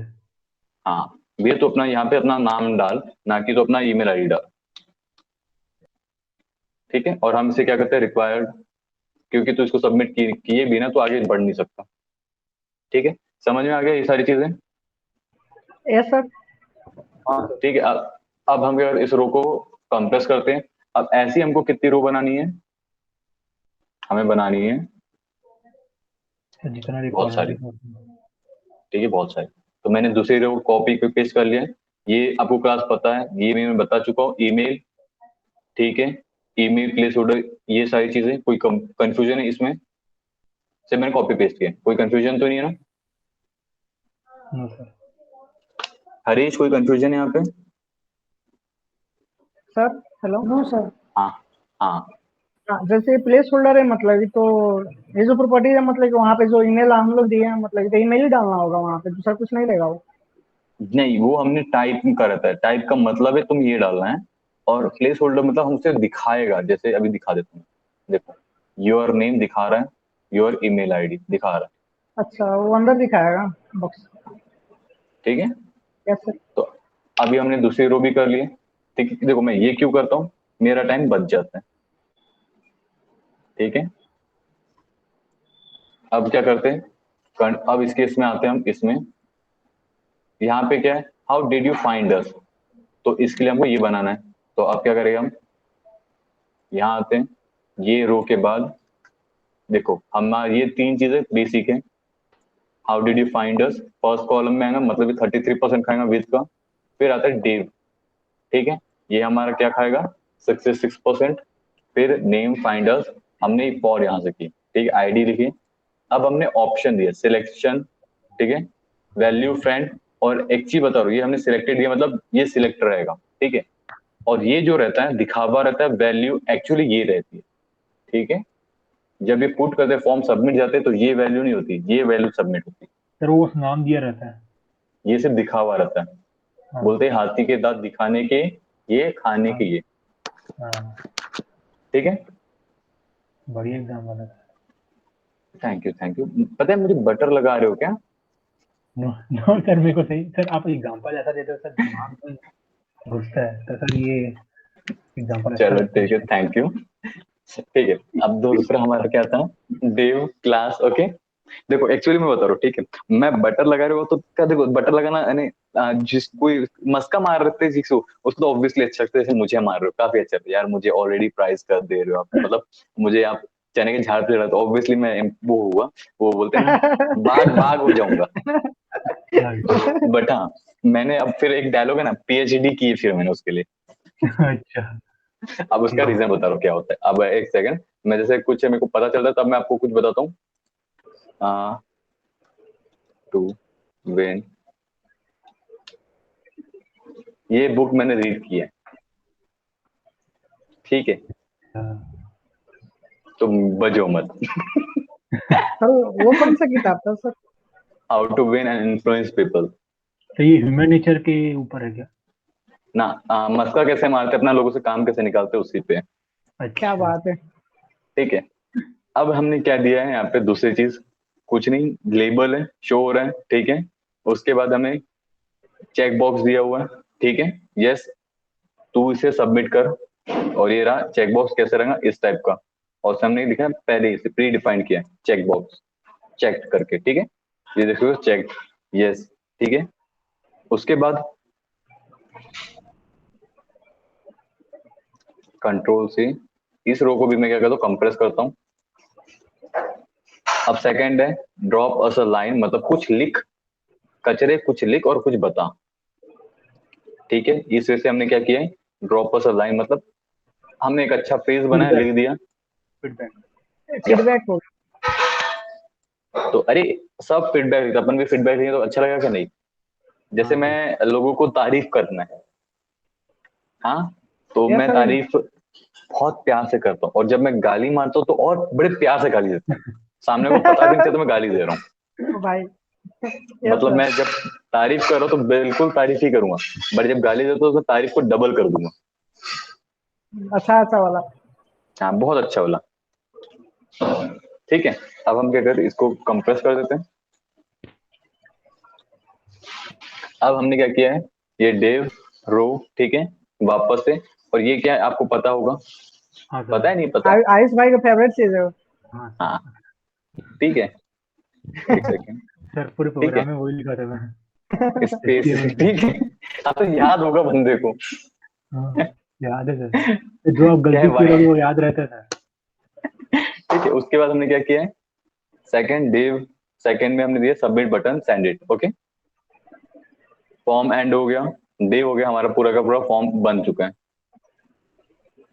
हाँ। ये तो अपना यहाँ पे अपना नाम डाल, ना कि तो अपना ईमेल आईडी डाल, ठीक है। और हम इसे क्या करते हैं, रिक्वायर्ड, क्योंकि तो इसको सबमिट किए बिना तो आगे बढ़ नहीं सकता, ठीक है। समझ में आ गया ये सारी चीजें, यस सर। हाँ ठीक है। अब हम अगर इस रो को कंप्रेस करते हैं, अब ऐसी हमको कितनी रो बनानी है, हमें बनानी है सर जितना बहुत रिक्वायरमेंट सारी, है उतना। ठीक है, बहुत सारी। तो मैंने दूसरी रो कॉपी पे पेस्ट कर लिया है, ये आपको क्लास पता है, ये भी मैं बता चुका हूँ, ईमेल, ठीक है, ईमेल प्लेस होल्डर, ये सारी चीजें, कोई कंफ्यूजन है इसमें से, मैंने कॉपी पेस्ट किया, कोई कंफ्यूजन तो नहीं है ना, नो सर। हरीश कोई कंफ्यूजन है यहाँ पे, सर हेलो। No sir. हाँ हाँ, हाँ, जैसे प्लेस होल्डर है मतलब ये तो, ये जो प्रॉपर्टी है मतलब कि वहाँ पे जो ईमेल हम लोग दिए हैं मतलब कि ईमेल ही डालना होगा वहाँ पे, दूसरा कुछ नहीं रहेगा वो। नहीं वो हमने टाइप का रहता है, टाइप का मतलब है तुम ये डालना है, और प्लेस होल्डर मतलब हमसे दिखाएगा, जैसे अभी दिखा देता हूँ, देखो योर नेम दिखा रहा है, योर ईमेल आईडी दिखा रहा अच्छा वो अंदर दिखाएगा बॉक्स। है, ठीक है। Yes sir. तो अभी हमने दूसरी रो भी कर ली है, ठीक है। देखो मैं ये क्यों करता हूँ, मेरा टाइम बच जाता है, ठीक है। अब क्या करते हैं, अब इसके इसमें आते हैं हम, इसमें यहाँ पे क्या है, how did you find us, तो इसके लिए हमको ये बनाना है, तो अब क्या करेंगे हम, यहाँ आते हैं, ये रो के बाद देखो हमारी ये तीन चीजें बेसिक है, how did you find us, first column में आएगा, मतलब 33% खाएगा विद का, फिर आता है डेव, ठीक है, ये हमारा क्या खाएगा 66%, फिर नेम फाइंड अस, हमने फॉर यहाँ से की, ठीक है, आईडी लिखी, अब हमने ऑप्शन दिया सिलेक्शन, ठीक है, वैल्यू फ्रेंड, और एक चीज बता रहा हूँ, ये हमने सिलेक्टेड दिया मतलब ये सिलेक्ट रहेगा, ठीक है, और ये जो रहता है दिखावा रहता है, वैल्यू एक्चुअली ये रहती है, ठीक है। जब ये पुट करते फॉर्म सबमिट जाते हैं तो ये वैल्यू नहीं होती, ये वैल्यू सबमिट होती सर वो बस नाम दिया रहता है। है, ये सिर्फ दिखावा रहता है, हाँ बोलते हैं हाथी के दांत दिखाने के, ये खाने हाँ के ये, हाँ। ठीक है। बढ़िया एग्जाम वाला था। थैंक यू थैंक यू, पता है मुझे बटर लगा रहे हो क्या, नो नो सर, मेरे को सही सर, आप एग्जांपल ऐसा देते हो सर, दिमाग में घुसता है तो सर, ये एग्जांपल अच्छा चलो लगता ठीक है, है। Thank you. ठीक है। अब दूसरा हमारा क्या था, देव क्लास। ओके, देखो एक्चुअली मैं बता रहा हूँ, ठीक है, मैं बटर लगा रहे हो तो क्या, देखो बटर लगाना यानी जिस कोई मस्का मार रहे थे जिसको, उसको तो ऑब्वियसली अच्छा लगता है, जैसे मुझे मार रहे हो काफी अच्छा लगता है यार, मुझे ऑलरेडी प्राइस कर दे रहे हो आप, मतलब मुझे आप चने के झाड़ पे लगा तो ऑब्वियसली मैं वो हुआ, वो बोलते हैं ना, बाग बाग हो जाऊंगा। बट हाँ, मैंने अब फिर एक डायलॉग है ना, पीएचडी की है फिर मैंने उसके लिए। अच्छा। अब उसका रीजन बता रहा हूँ क्या होता है। अब एक सेकंड, मैं जैसे कुछ मेरे को पता चलता है तब मैं आपको कुछ बताता हूँ। टू वेन, ये बुक मैंने रीड की है, ठीक है, तो बजो मत। सर वो कौन सा किताब था sir? How to win and influence people. तो ये ह्यूमन नेचर के ऊपर है क्या? ना मस्का कैसे मारते अपना, लोगों से काम कैसे निकालते उसी पे। क्या अच्छा। बात है। ठीक है, अब हमने क्या दिया है यहाँ पे, दूसरी चीज कुछ नहीं, लेबल है, शो हो रहा है, ठीक है। उसके बाद हमें चेक बॉक्स दिया हुआ है, ठीक है, यस, तू इसे सबमिट कर। और ये रहा चेक बॉक्स, कैसे रहेगा इस टाइप का, और सामने लिखा है पहले ही से प्री डिफाइंड किया है चेक बॉक्स, चेक करके, ठीक है, ये देखो चेक, यस, ठीक है। उसके बाद कंट्रोल से इस रो को भी मैं क्या करता हूँ, कंप्रेस करता हूँ। अब सेकंड है ड्रॉप अस अ लाइन, मतलब कुछ लिख, कचरे कुछ लिख और कुछ बता, ठीक है। इस वजह से हमने क्या किया है, ड्रॉप अस अ लाइन, मतलब हमने एक अच्छा फ्रेज बनाया, फीडबैक। लिख दिया। फीडबैक। या फीडबैक हो तो अरे, सब फीडबैक, अपन भी फीडबैक देंगे तो अच्छा लगेगा कि नहीं। जैसे हाँ मैं लोगों को तारीफ करना है, हाँ, तो गया मैं सर। तारीफ बहुत प्यार से करता हूँ, और जब मैं गाली मारता हूँ तो और बड़े प्यार से गाली देता हूँ, सामने को पता भी नहीं चलता मैं गाली दे रहा हूँ। ओ भाई। यस मतलब सर। मैं जब तारीफ कर रहा हूँ तो बिल्कुल तारीफ ही करूंगा, बट जब गाली देता हूँ तो तारीफ को डबल कर दूंगा। अच्छा अच्छा वाला। हाँ बहुत अच्छा बोला। ठीक है, अब हम क्या करें, इसको कंप्रेस कर देते हैं। अब हमने क्या किया है, ये डेव रो, ठीक है, वापस से, और ये क्या है आपको पता होगा, हाँ पता सर। है नहीं पता। आयुष भाई का फेवरेट चीज है वो। हाँ हाँ, सर। ठीक है, एक सेकेंड, सर पूरे ठीक है, प्रोग्राम में वही लिखा था मैंने। स्पेस, HTML पे। ठीक है, अब तो याद होगा बंदे को। हाँ, याद है सर, जो आप क्या है गलती किए भाई, रहोगे वो याद रहता है सर। ठीक है। उसके बाद हमने क्या किया है, सेकंड डेव, सेकंड में हमने दिया submit button, send it, okay, form and हो गया, डेव हो गया, हमारा पूरा का पूरा फॉर्म बन चुका है।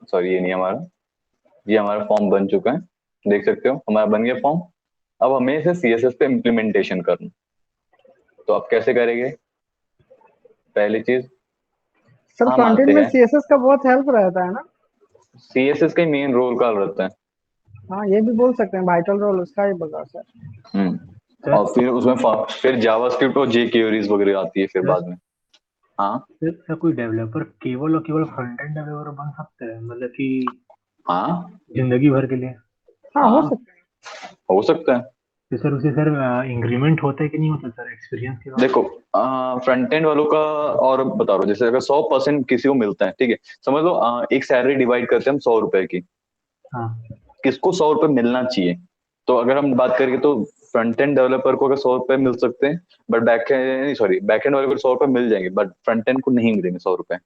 सॉरी, ये नहीं हमारा, ये हमारा फॉर्म बन चुका है, देख सकते हो हमारा बन गया फॉर्म। अब हमें इसे सीएसएस पे इम्प्लीमेंटेशन करना, तो आप कैसे करेंगे, पहली चीज सर हम फ्रंट आते एंड में हैं, सीएसएस का बहुत हेल्प रहता है ना। सीएसएस का मेन रोल का रहता है। हाँ ये भी बोल सकते हैं, वाइटल रोल उसका ही बता सर। और सर। फिर उसमें फिर जावास्क्रिप्ट और जे क्वेरीज वगैरह आती है फिर सर बाद में। हाँ सर कोई डेवलपर केवल और केवल फ्रंट एंड डेवलपर बन सकते हैं, मतलब कि हाँ जिंदगी भर के लिए? हाँ हो हाँ, सकता हो सकता है। तो सर उसे सर इंक्रीमेंट होता है कि नहीं होता सर एक्सपीरियंस के बाद? देखो फ्रंट एंड वालों का, और बता रहा हूँ, जैसे अगर 100% किसी को मिलता है, ठीक है, समझ लो एक सैलरी डिवाइड करते हैं हम 100 रुपए की, हाँ। किसको 100 रुपए मिलना चाहिए, तो अगर हम बात करेंगे तो फ्रंट एंड डेवलपर को अगर 100 रुपए मिल सकते हैं, but back and, sorry, back and वाले को 100 रुपए मिल जाएंगे, बट फ्रंट एंड को नहीं मिलेंगे 100 रुपए। अब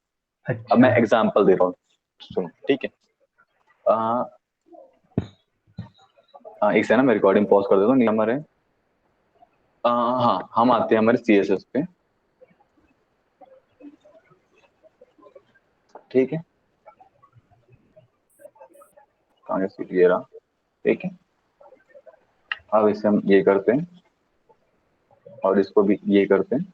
अच्छा। मैं एग्जाम्पल दे रहा हूँ, सुनो, ठीक है, अ, एक से ना मैं रिकॉर्डिंग पॉज कर देता हूँ, नहीं हमारे हाँ, हम आते हैं हमारे सीएसएस पे, ठीक है, कहाँ सीट ये रहा, ठीक है। अब इसे हम ये करते हैं, और इसको भी ये करते हैं।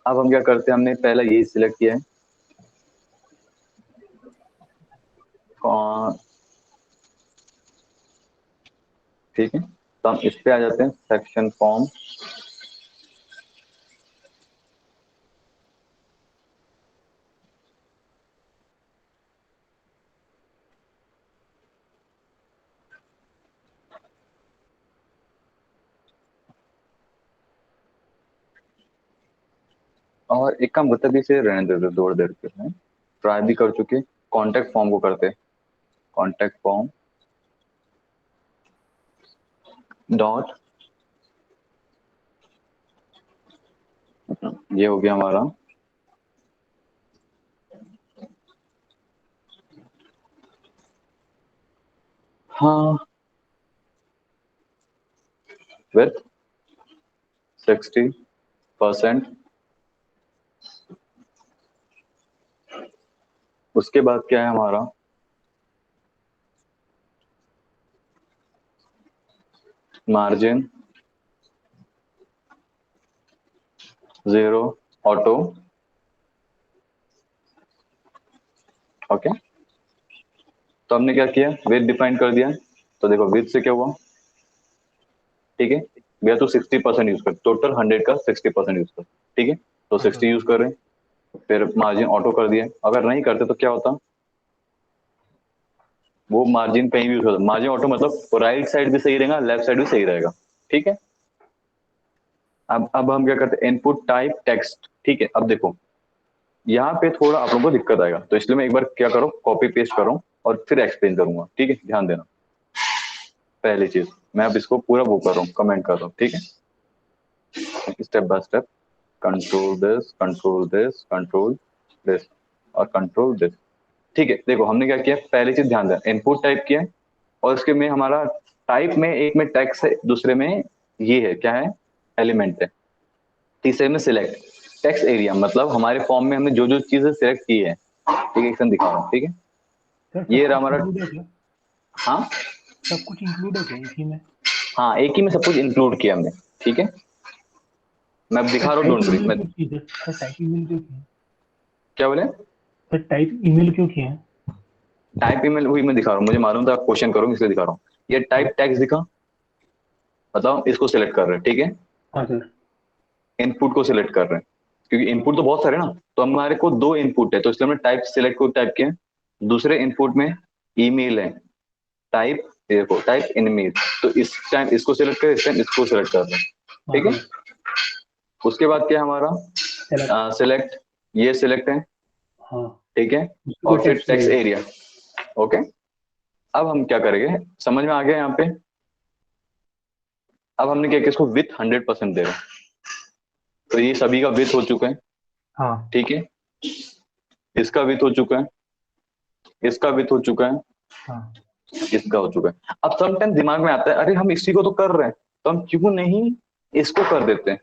अब हम क्या करते हैं, हमने पहले यही सिलेक्ट किया है, कौन, ठीक है, तो हम इस पे आ जाते हैं, सेक्शन फॉर्म। और एक काम बता भी इसे रहने दे दो थोड़ी देर के लिए, ट्राई भी कर चुके। कॉन्टेक्ट फॉर्म को करते, कॉन्टेक्ट फॉर्म डॉट, ये हो गया हमारा। हाँ, विथ 60%। उसके बाद क्या है हमारा, मार्जिन 0 ऑटो। ओके, तो हमने क्या किया, विथ डिफाइन कर दिया। तो देखो विथ से क्या हुआ, ठीक है, भैया तो 60% यूज कर, टोटल 100 का 60% यूज कर, ठीक है, तो 60 यूज कर रहे हैं। फिर मार्जिन ऑटो कर दिया, अगर नहीं करते तो क्या होता, वो मार्जिन कहीं भी यूज होता, मार्जिन ऑटो मतलब राइट साइड भी सही रहेगा, लेफ्ट साइड भी सही रहेगा, ठीक है। अब हम क्या करते हैं, इनपुट टाइप टेक्स्ट, ठीक है। अब देखो यहाँ पे थोड़ा आप लोगों को दिक्कत आएगा, तो इसलिए मैं एक बार क्या करो, कॉपी पेस्ट करूँ और फिर एक्सप्लेन करूंगा, ठीक है, ध्यान देना। पहली चीज मैं अब इसको पूरा वो कर रहा हूँ, कमेंट कर रहा हूँ, ठीक है, step by step. Control this, control this, control this और कंट्रोल दिस, ठीक है। देखो हमने क्या किया, पहली चीज ध्यान दें, इनपुट टाइप किया है, और इसके में हमारा टाइप में एक में टेक्स्ट है, दूसरे में ये है क्या है, एलिमेंट है, तीसरे में सिलेक्ट टेक्स्ट एरिया, मतलब हमारे फॉर्म में हमने जो जो चीजें सिलेक्ट की है, ठीक है, एकदम दिखा रहा हूँ, ठीक है। सर ये सब रहा कुछ हमारा, इंक्लूड है क्या? हाँ सब कुछ इंक्लूड है क्या इसी में? हाँ, एक ही में सब कुछ इंक्लूड किया हमने, ठीक है, मैं अब दिखा सर रहा हूँ, टाइप डोंट वरी। ईमेल मैं क्यों किए? सर टाइप ईमेल क्यों किए? क्या बोले, सर टाइप ईमेल क्यों किए हैं? टाइप ईमेल वही मैं दिखा रहा हूँ, मुझे मालूम था आप क्वेश्चन करोगे इसलिए दिखा रहा हूँ। ये हाँ टाइप टेक्स्ट दिखा, बताओ इसको सिलेक्ट कर रहे हैं, ठीक है, हाँ सर। इनपुट को सिलेक्ट कर रहे हैं, क्योंकि हाँ इनपुट तो बहुत सारे ना, तो हमारे को दो इनपुट है, तो इसलिए हमने टाइप सिलेक्ट को टाइप किया। दूसरे इनपुट में ईमेल है, टाइप देखो टाइप ईमेल, तो इस टाइम इसको सिलेक्ट करें, इस टाइम इसको सिलेक्ट कर रहे हैं, हाँ ठीक है। सर। उसके बाद क्या है हमारा, सेलेक्ट। सिलेक्ट, ये सिलेक्ट है, हाँ। ठीक है, उसके बाद और फिर text text area. Area, okay. अब हम क्या करेंगे, समझ में आ गया यहाँ पे। अब हमने क्या किया, इसको विथ 100% दे रहे हैं, तो ये सभी का विथ हो चुका है, हाँ ठीक है, इसका विथ हो चुका है, इसका विथ हो चुका है, हाँ। इसका हो चुका है। अब समटाइम दिमाग में आता है, अरे हम इसी को तो कर रहे हैं, तो हम क्यों नहीं इसको कर देते हैं,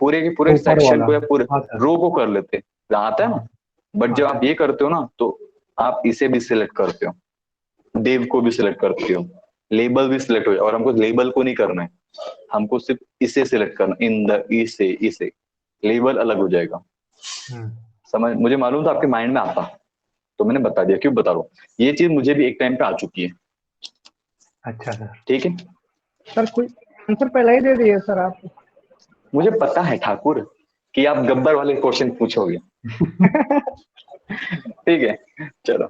पूरे के पूरे ऊपर सेक्शन वाला। को या पूरे हाँ सर। रो को कर लेते हैं, आता है हाँ ना। बट हाँ जब सर। आप ये करते हो ना, तो आप इसे भी सिलेक्ट करते हो, डेव को भी सिलेक्ट करते हो, लेबल भी सिलेक्ट हो जाए, और हमको लेबल को नहीं करना है, हमको सिर्फ इसे सिलेक्ट करना, इन द इसे लेबल अलग हो जाएगा। हम्म। समझ, मुझे मालूम था आपके माइंड में आता, तो मैंने बता दिया, क्यों बता रहा हूँ, ये चीज मुझे भी एक टाइम पे आ चुकी है, अच्छा सर। ठीक है। सर कोई आंसर पहले ही दे दिए सर आप। मुझे पता है ठाकुर कि आप गब्बर वाले क्वेश्चन पूछोगे, ठीक है, चलो।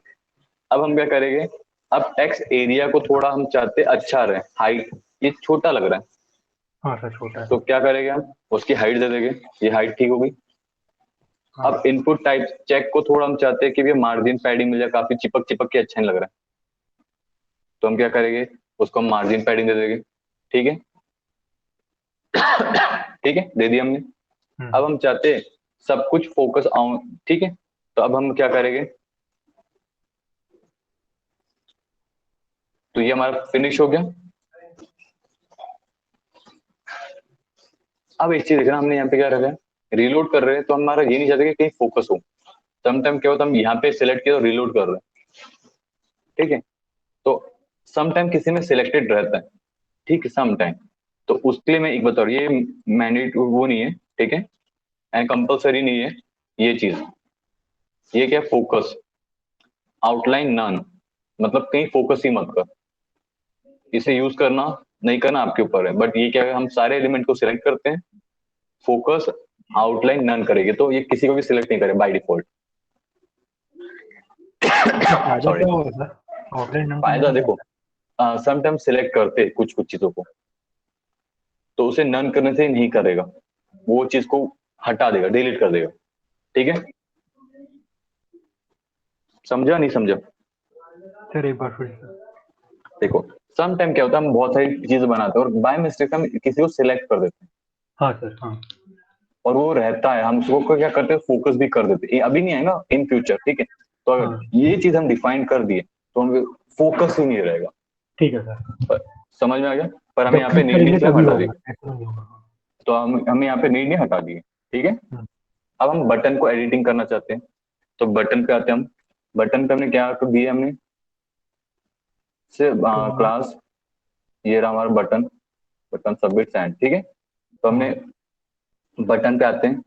अब हम क्या करेंगे, अब टेक्स्ट एरिया को थोड़ा हम चाहते अच्छा रहे, हाइट ये छोटा लग रहा है, हाँ सर छोटा तो है। क्या करेंगे हम, उसकी हाइट दे देंगे, ये हाइट ठीक होगी। अब हाँ इनपुट टाइप चेक को थोड़ा हम चाहते हैं कि भी मार्जिन पैडिंग मिल जाए, काफी चिपक चिपक के अच्छा नहीं लग रहा है, तो हम क्या करेंगे, उसको हम मार्जिन पैडिंग दे देंगे, ठीक है, ठीक है, दे दिया हमने। अब हम चाहते हैं सब कुछ फोकस आउं, ठीक है, तो अब हम क्या करेंगे, तो ये हमारा फिनिश हो गया। अब एक चीज देखना, हमने यहाँ पे क्या रखा है, रिलोड कर रहे हैं, तो हमारा ये नहीं चाहते कि कहीं फोकस हो। समटाइम क्या होता है, हम यहाँ पे सिलेक्ट किया तो रिलोड कर रहे हैं, ठीक है, तो समटाइम किसी में सिलेक्टेड रहता है, ठीक है, समटाइम, तो उसके लिए मैं एक बता रहा हूँ, ये मैंडेट वो नहीं है, ठीक है, एंड कंपलसरी नहीं है ये चीज, ये क्या फोकस आउटलाइन नन, मतलब कहीं फोकस ही मत कर, इसे यूज करना नहीं करना आपके ऊपर है, बट ये क्या है, हम सारे एलिमेंट को सिलेक्ट करते हैं, फोकस आउटलाइन नन करेंगे, तो ये किसी को भी सिलेक्ट नहीं करे बाय डिफॉल्ट। तो फायदा सॉरी, क्या होगा सर आउटलाइन नाम करने फायदा का? देखो, समटाइम सिलेक्ट करते कुछ कुछ चीजों को, तो उसे नन करने से नहीं करेगा, वो चीज को हटा देगा, डिलीट कर देगा। ठीक है, समझा नहीं समझा? सर एक बार फिर से। देखो सम टाइम क्या होता है, हम बहुत सारी चीजें बनाते हैं और बाय मिस्टेक हम किसी को सिलेक्ट कर देते हैं हाँ सर, हाँ और वो रहता है, हम उसको क्या करते हैं, फोकस भी कर देते हैं। ये अभी नहीं आएगा, इन फ्यूचर। ठीक है, तो अगर हाँ, ये चीज हम डिफाइन कर दिए तो हम फोकस ही नहीं रहेगा। ठीक है सर। पर, समझ में आ गया? पर हमें जब यहाँ पे क्लिक नीड नहीं करेंगे इसलिए हम तभी हटा होगा, देंगे। ऐसा नहीं होगा। हाँ। तो हमें यहाँ पे नीड नहीं, हटा दिए। ठीक है, हम्म, अब हम बटन को एडिटिंग करना चाहते हैं तो बटन पे आते हैं हम। बटन पे हमने क्या कर दिया, हमने से तो क्लास, ये रहा हमारा बटन, बटन सबमिट सेंड। ठीक है, तो हाँ हमने बटन पे आते हैं।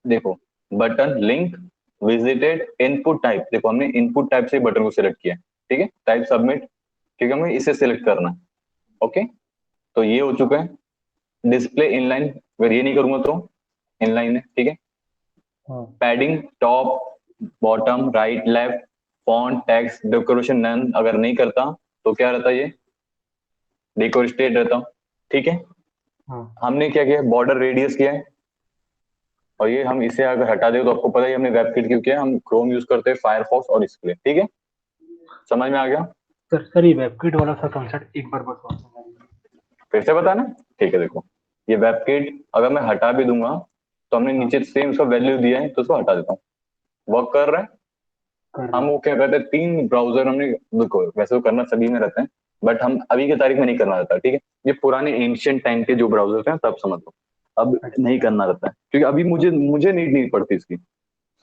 देखो button link visited input type, देखो हमने इनपुट टाइप से बटन को सिलेक्ट किया है। ठीक है, टाइप सबमिट, क्योंकि हमें इसे सिलेक्ट करना है। ओके, तो ये हो चुका है। डिस्प्ले इनलाइन, अगर ये नहीं करूंगा तो इनलाइन है। ठीक है, हाँ padding top bottom right left, font text decoration none, अगर नहीं करता तो क्या रहता है, ये डेकोरेटेड रहता। ठीक है, हाँ हमने क्या किया, बॉर्डर रेडियस किया है। और ये हम इसे अगर हटा दे तो आपको पता है हमने वेबकिट क्यों किया है, हम क्रोम यूज करते हैं, फायरफॉक्स और इसके लिए। ठीक है, समझ में आ गया? सर ये वेबकिट वाला सा कॉन्सेप्ट एक बार बताओ। फिर से बताना। ठीक है, देखो ये वेबकिट अगर मैं हटा भी दूंगा तो हमने हाँ, नीचे सेम उसका वैल्यू दिया है तो उसको हटा देता हूँ। वर्क कर रहा है। कर रहा हम है। वो क्या करते हैं, 3 ब्राउजर हमने, देखो वैसे तो करना सभी में रहता है बट हम अभी की तारीख में नहीं करना रहता। ठीक है, ये पुराने एंशियंट टाइम के जो ब्राउजर हैं तब समझ लो, अब नहीं अच्छा। करना रहता है क्योंकि अभी मुझे मुझे नीड नहीं पड़ती इसकी।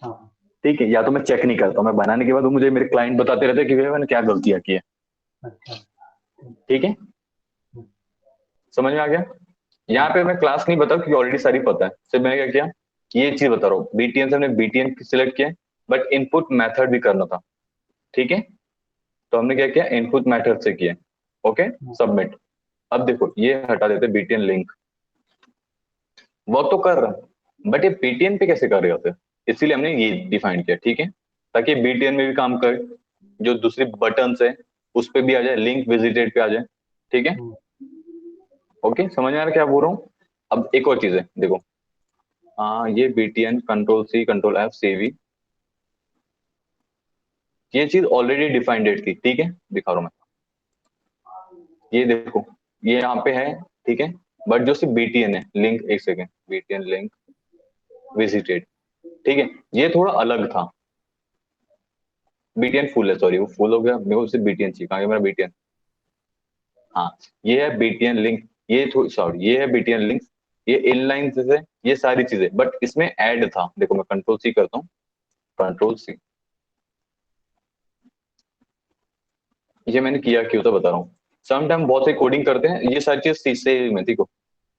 हाँ ठीक है, या तो मैं चेक नहीं करता हूँ, मैं बनाने के बाद वो मुझे मेरे क्लाइंट बताते रहते हैं कि भैया मैंने क्या गलतियां की है। अच्छा। ठीक है, समझ में आ गया? यहाँ हाँ पे मैं क्लास नहीं बता क्योंकि ऑलरेडी सारी पता है, सिर्फ मैंने क्या किया, ये चीज बता रहा हूँ, बीटीएन से हमने बीटीएन सिलेक्ट किया बट इनपुट मेथड भी करना था। ठीक है, तो हमने क्या किया, इनपुट मेथड से किया। ओके, हाँ सबमिट। अब देखो ये हटा देते बीटीएन लिंक, वर्क तो कर रहा है बट ये बीटीएन पे कैसे कर रहे होते, इसीलिए हमने ये डिफाइन किया। ठीक है, ताकि बीटीएन में भी काम करे, जो दूसरी बटन है उस पे भी आ जाए, लिंक विजिटेड पे आ जाए। ठीक है, हम्म, ओके, समझ में आ रहा है क्या बोल रहा हूँ? अब एक और चीज है, देखो ये BTN control C control F CV, ये चीज ऑलरेडी डिफाइंड थी। ठीक है, दिखा रहा हूं मैं, ये देखो ये यहाँ पे है। ठीक है, बट जो सिर्फ बीटीएन है लिंक, एक सेकेंड, बीटीएन लिंक विजिटेड। ठीक है, ये थोड़ा अलग था, बीटीएन फुल है, सॉरी वो फुल हो गया, मेरे को सिर्फ बीटीएन चाहिए, कहाँ गया मेरा बीटीएन? हाँ, ये है बीटीएन लिंक, ये सॉरी ये है बीटीएन लिंक, ये इनलाइन से, ये सारी चीजें, बट इसमें ऐड था। देखो मैं कंट्रोल सी करता हूँ, कंट्रोल सी, ये मैंने किया क्यों तो बता रहा हूँ। सम टाइम बहुत से कोडिंग करते हैं, ये सारी चीज सेम है। देखो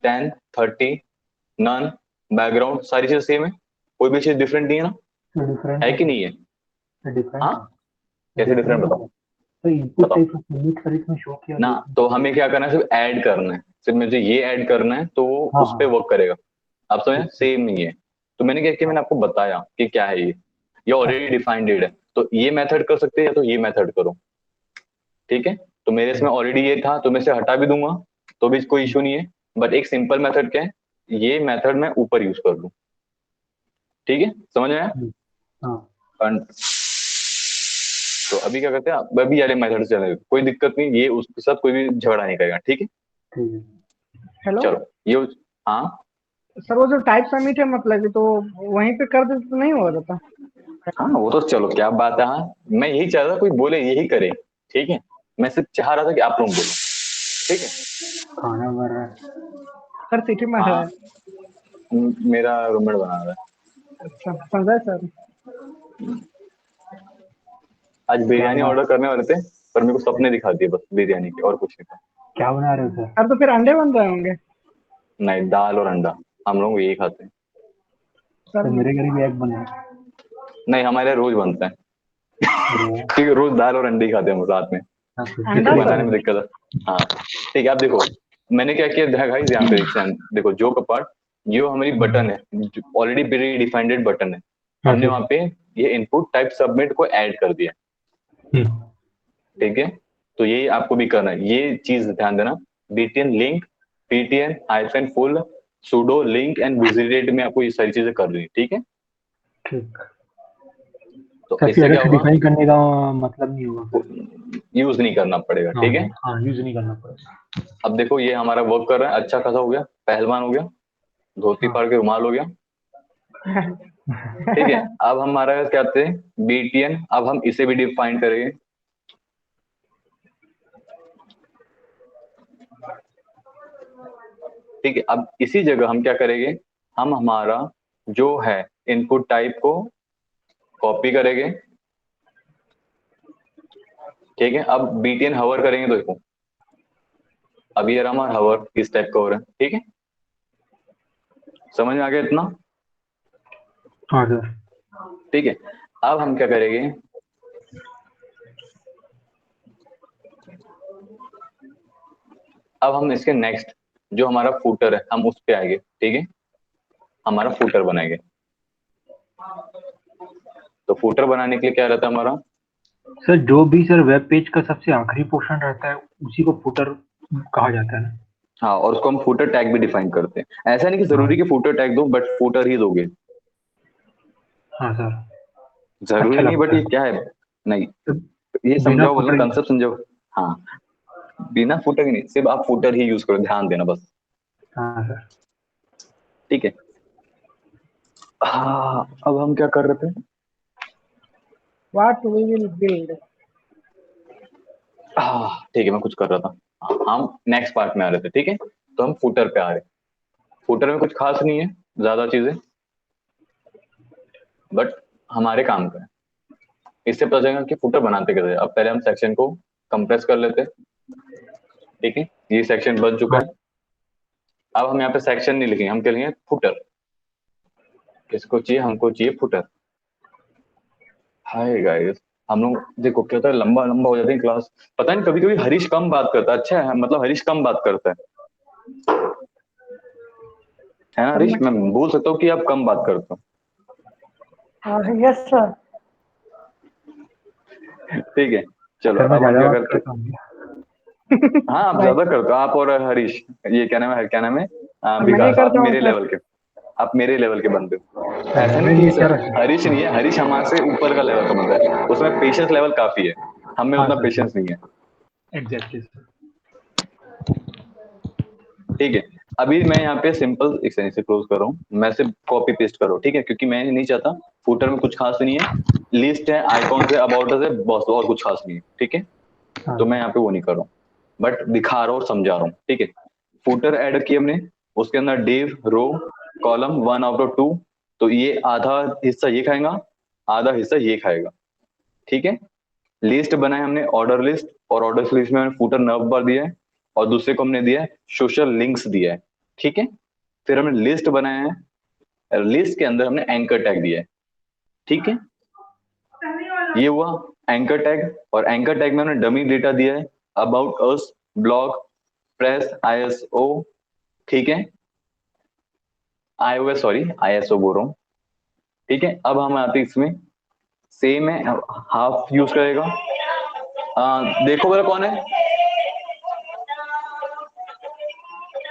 10 30 नन, बैकग्राउंड सारी चीज सेम है, कोई भी चीज डिफरेंट नहीं है ना, डिफरेंट है है कि सर। नहीं है? डिफरेंट हाँ, है। कैसे डिफरेंट डिफरेंट है बताओ? सर। तो इनपुट बताओ। टाइप ऑफ यूनिक सर इसमें शो किया ना, लेकिन। तो हमें क्या करना है, सिर्फ ऐड करना है, सिर्फ मुझे ये ऐड करना है तो वो हाँ उस हाँ पे हाँ, वर्क करेगा। आप समझे, ठीक ठीक। सेम नहीं है। तो मैंने क्या किया, हाँ मैंने आपको बताया कि क्या है ये ऑलरेडी अच्छा। डिफाइंड है, तो ये मेथड कर सकते हैं या तो ये मेथड करो। ठीक है, तो मेरे इसमें हम्म, ऑलरेडी ये था तो मैं इसे हटा भी दूंगा तो भी कोई हम्म, इशू नहीं है। बट एक सिंपल मेथड क्या है, ये मेथड मैं ऊपर यूज कर लूं। ठीक है, समझ में आया? हम्म, हाँ तो अभी क्या करते हैं, अभी वाले मेथड से चलेंगे, कोई दिक्कत नहीं, ये उसके साथ कोई भी झगड़ा नहीं करेगा। ठीक है, ठीक है। हेलो चलो ये, हाँ सर, वो जो टाइप सबमिट है मतलब कि तो वहीं पे कर देते तो नहीं हो जाता? हाँ, वो तो चलो क्या बात है। हाँ, मैं यही चाह रहा था कोई बोले यही करे। ठीक है, मैं सिर्फ चाह रहा था कि आप लोग बोलो। ठीक है, खाना बन रहा है। सर सिटी में है। हाँ, मेरा रूममेट बना रहा अच्छा समझा सर। है। आज क्या बिरयानी बना ऑर्डर करने वाले थे पर मेरे को सपने दिखा दिए बस बिरयानी के, और कुछ नहीं था। क्या बना रहे हो सर? सर तो फिर अंडे बन रहे होंगे। नहीं, दाल और अंडा, हम लोग यही खाते हैं। सर सर मेरे घर भी एग बना है। नहीं, हमारे यहाँ रोज बनता है, अरे वाह। ठीक है, रोज दाल और अंडे ही खाते हैं हम साथ में, हाँ, फिर क्योंकि अंडा सही बनाने कह में रहे दिक्कत है। हाँ, ठीक है, आप देखो मैंने क्या किया गाइस, यहाँ पे देखो जो कपाट, ये हमारी हो। बटन है, ऑलरेडी प्री डिफाइंड बटन है, हमने ठीक वहां है। पे ये इनपुट टाइप सबमिट को ऐड कर दिया। हम्म, ठीक है, तो ये आपको भी करना है, ये चीज ध्यान देना। BTN link, BTN hyphen full, pseudo link and visited में आपको ये सारी चीजें करनी है, ठीक है। ठीक। तो सर फिर इससे अलग क्या से होगा, डिफाइन करने का मतलब नहीं होगा फिर। यूज नहीं करना पड़ेगा, हाँ ठीक है। हाँ, यूज नहीं करना पड़ेगा। अब देखो ये हमारा वर्क कर रहा है, अच्छा खासा हो गया, पहलवान हो गया, धोती हाँ। फाड़ के रुमाल हो गया, ठीक है। अब हमारा क्या कहते हैं बीटीएन, अब हम इसे भी डिफाइन करेंगे, ठीक है। अब इसी जगह हम क्या करेंगे, हम हमारा जो है इनपुट टाइप को कॉपी करेंगे, ठीक है। अब बीटीएन हवर करेंगे तो देखो अब ये रहा हमारा हवर, इस टाइप का हो रहा है, ठीक है। समझ में आ गया इतना, हाँ सर। ठीक है। अब हम क्या करेंगे, अब हम इसके नेक्स्ट जो हमारा फूटर है हम उस पे आएंगे, ठीक है। हमारा फूटर बनाएंगे, तो फूटर बनाने के लिए क्या रहता है हमारा, सर जो भी सर वेब पेज का सबसे आखिरी पोर्शन रहता है उसी को फुटर कहा जाता है ना। हाँ, और उसको हम फूटर टैग भी डिफाइन करते हैं। ऐसा नहीं कि हाँ। जरूरी कि फूटर टैग दो, बट फूटर ही दोगे, हाँ सर। अच्छा जरूरी नहीं, बट लगता ये है। क्या है, नहीं तो ये बिना समझाओ, बोलना फुटर। कंसेप्ट समझाओ। हाँ, बिना फूटर ही नहीं, सिर्फ आप फूटर ही यूज करो, ध्यान देना बस, हाँ सर। ठीक है। हाँ, अब हम क्या कर रहे थे, व्हाट वी विल बिल्ड। हाँ ठीक है, मैं कुछ कर रहा था। हाँ, हम नेक्स्ट पार्ट में आ रहे थे, ठीक है। तो हम फुटर पे आ रहे हैं, फुटर में कुछ खास नहीं है, ज्यादा चीजें, बट हमारे काम का है। इससे पता चलेगा कि फुटर बनाते कैसे हैं। अब पहले हम सेक्शन को कंप्रेस कर लेते हैं, ठीक है। ये सेक्शन बन चुका हाँ। है। अब हम यहाँ पे सेक्शन नहीं लिखेंगे, हम क्या लिखेंगे फुटर। किसको चाहिए, हमको चाहिए फुटर। हाय गाइस, हम लोग देखो क्या होता है, लंबा लंबा हो जाते हैं क्लास। पता नहीं कभी कभी हरीश कम बात करता है, अच्छा है, मतलब हरीश कम बात करता है ना सर हरीश, मैं मैं बोल सकता हूँ कि आप कम बात करते यस सर। हो, ठीक है। चलो सर मैं अब हम ज्यादा क्या बात करते हैं, करता हूँ। हाँ आप नहीं ज्यादा करते हो, आप और हरीश, ये क्या नाम है मैं नहीं विकास, आप करता हूँ मेरे सर। लेवल के, आप मेरे लेवल के बंदे हो। ऐसा नहीं नहीं कि नहीं सर। हरीश नहीं है, हरीश हमारे से ऊपर का लेवल का बंदा है, उसमें पेशेंस लेवल काफी है, हमें हाँ उतना सर पेशेंस नहीं है, एग्जैक्टली सर। ठीक है। अभी मैं यहाँ पे सिंपल एक सेकंड से क्लोज कर रहा हूँ, मैं सिर्फ कॉपी पेस्ट कर रहा हूँ, ठीक है, क्योंकि मैं नहीं चाहता, फूटर में कुछ खास नहीं है, लिस्ट है, आइकॉन है, अबाउट है, बस और कुछ खास नहीं है, ठीक है। हाँ तो मैं सर। यहाँ पे वो नहीं कर रहा हूँ, बट दिखा रहा हूँ और समझा रहा हूँ, ठीक है। फूटर ऐड किया हमने, उसके अंदर डिव, रो, कॉलम 1/2, तो ये आधा हिस्सा ये खाएगा, आधा हिस्सा ये खाएगा, ठीक है। लिस्ट बनाए हमने ऑर्डर लिस्ट, और ऑर्डर लिस्ट में हमने फूटर नव बार दिया है, और दूसरे को हमने दिया है सोशल लिंक्स दिया है, ठीक है। फिर हमने लिस्ट बनाया है, लिस्ट के अंदर हमने एंकर टैग दिया है, ठीक है। ये हुआ एंकर टैग, और एंकर टैग में हमने डमी डेटा दिया है, about us, blog, press, ISO, ठीक है, आईओएस सॉरी आईएसओ बोल रहा हूँ, ठीक है। अब हम आते हैं इसमें, सेम है, हाफ यूज करेगा। देखो मेरा कौन है,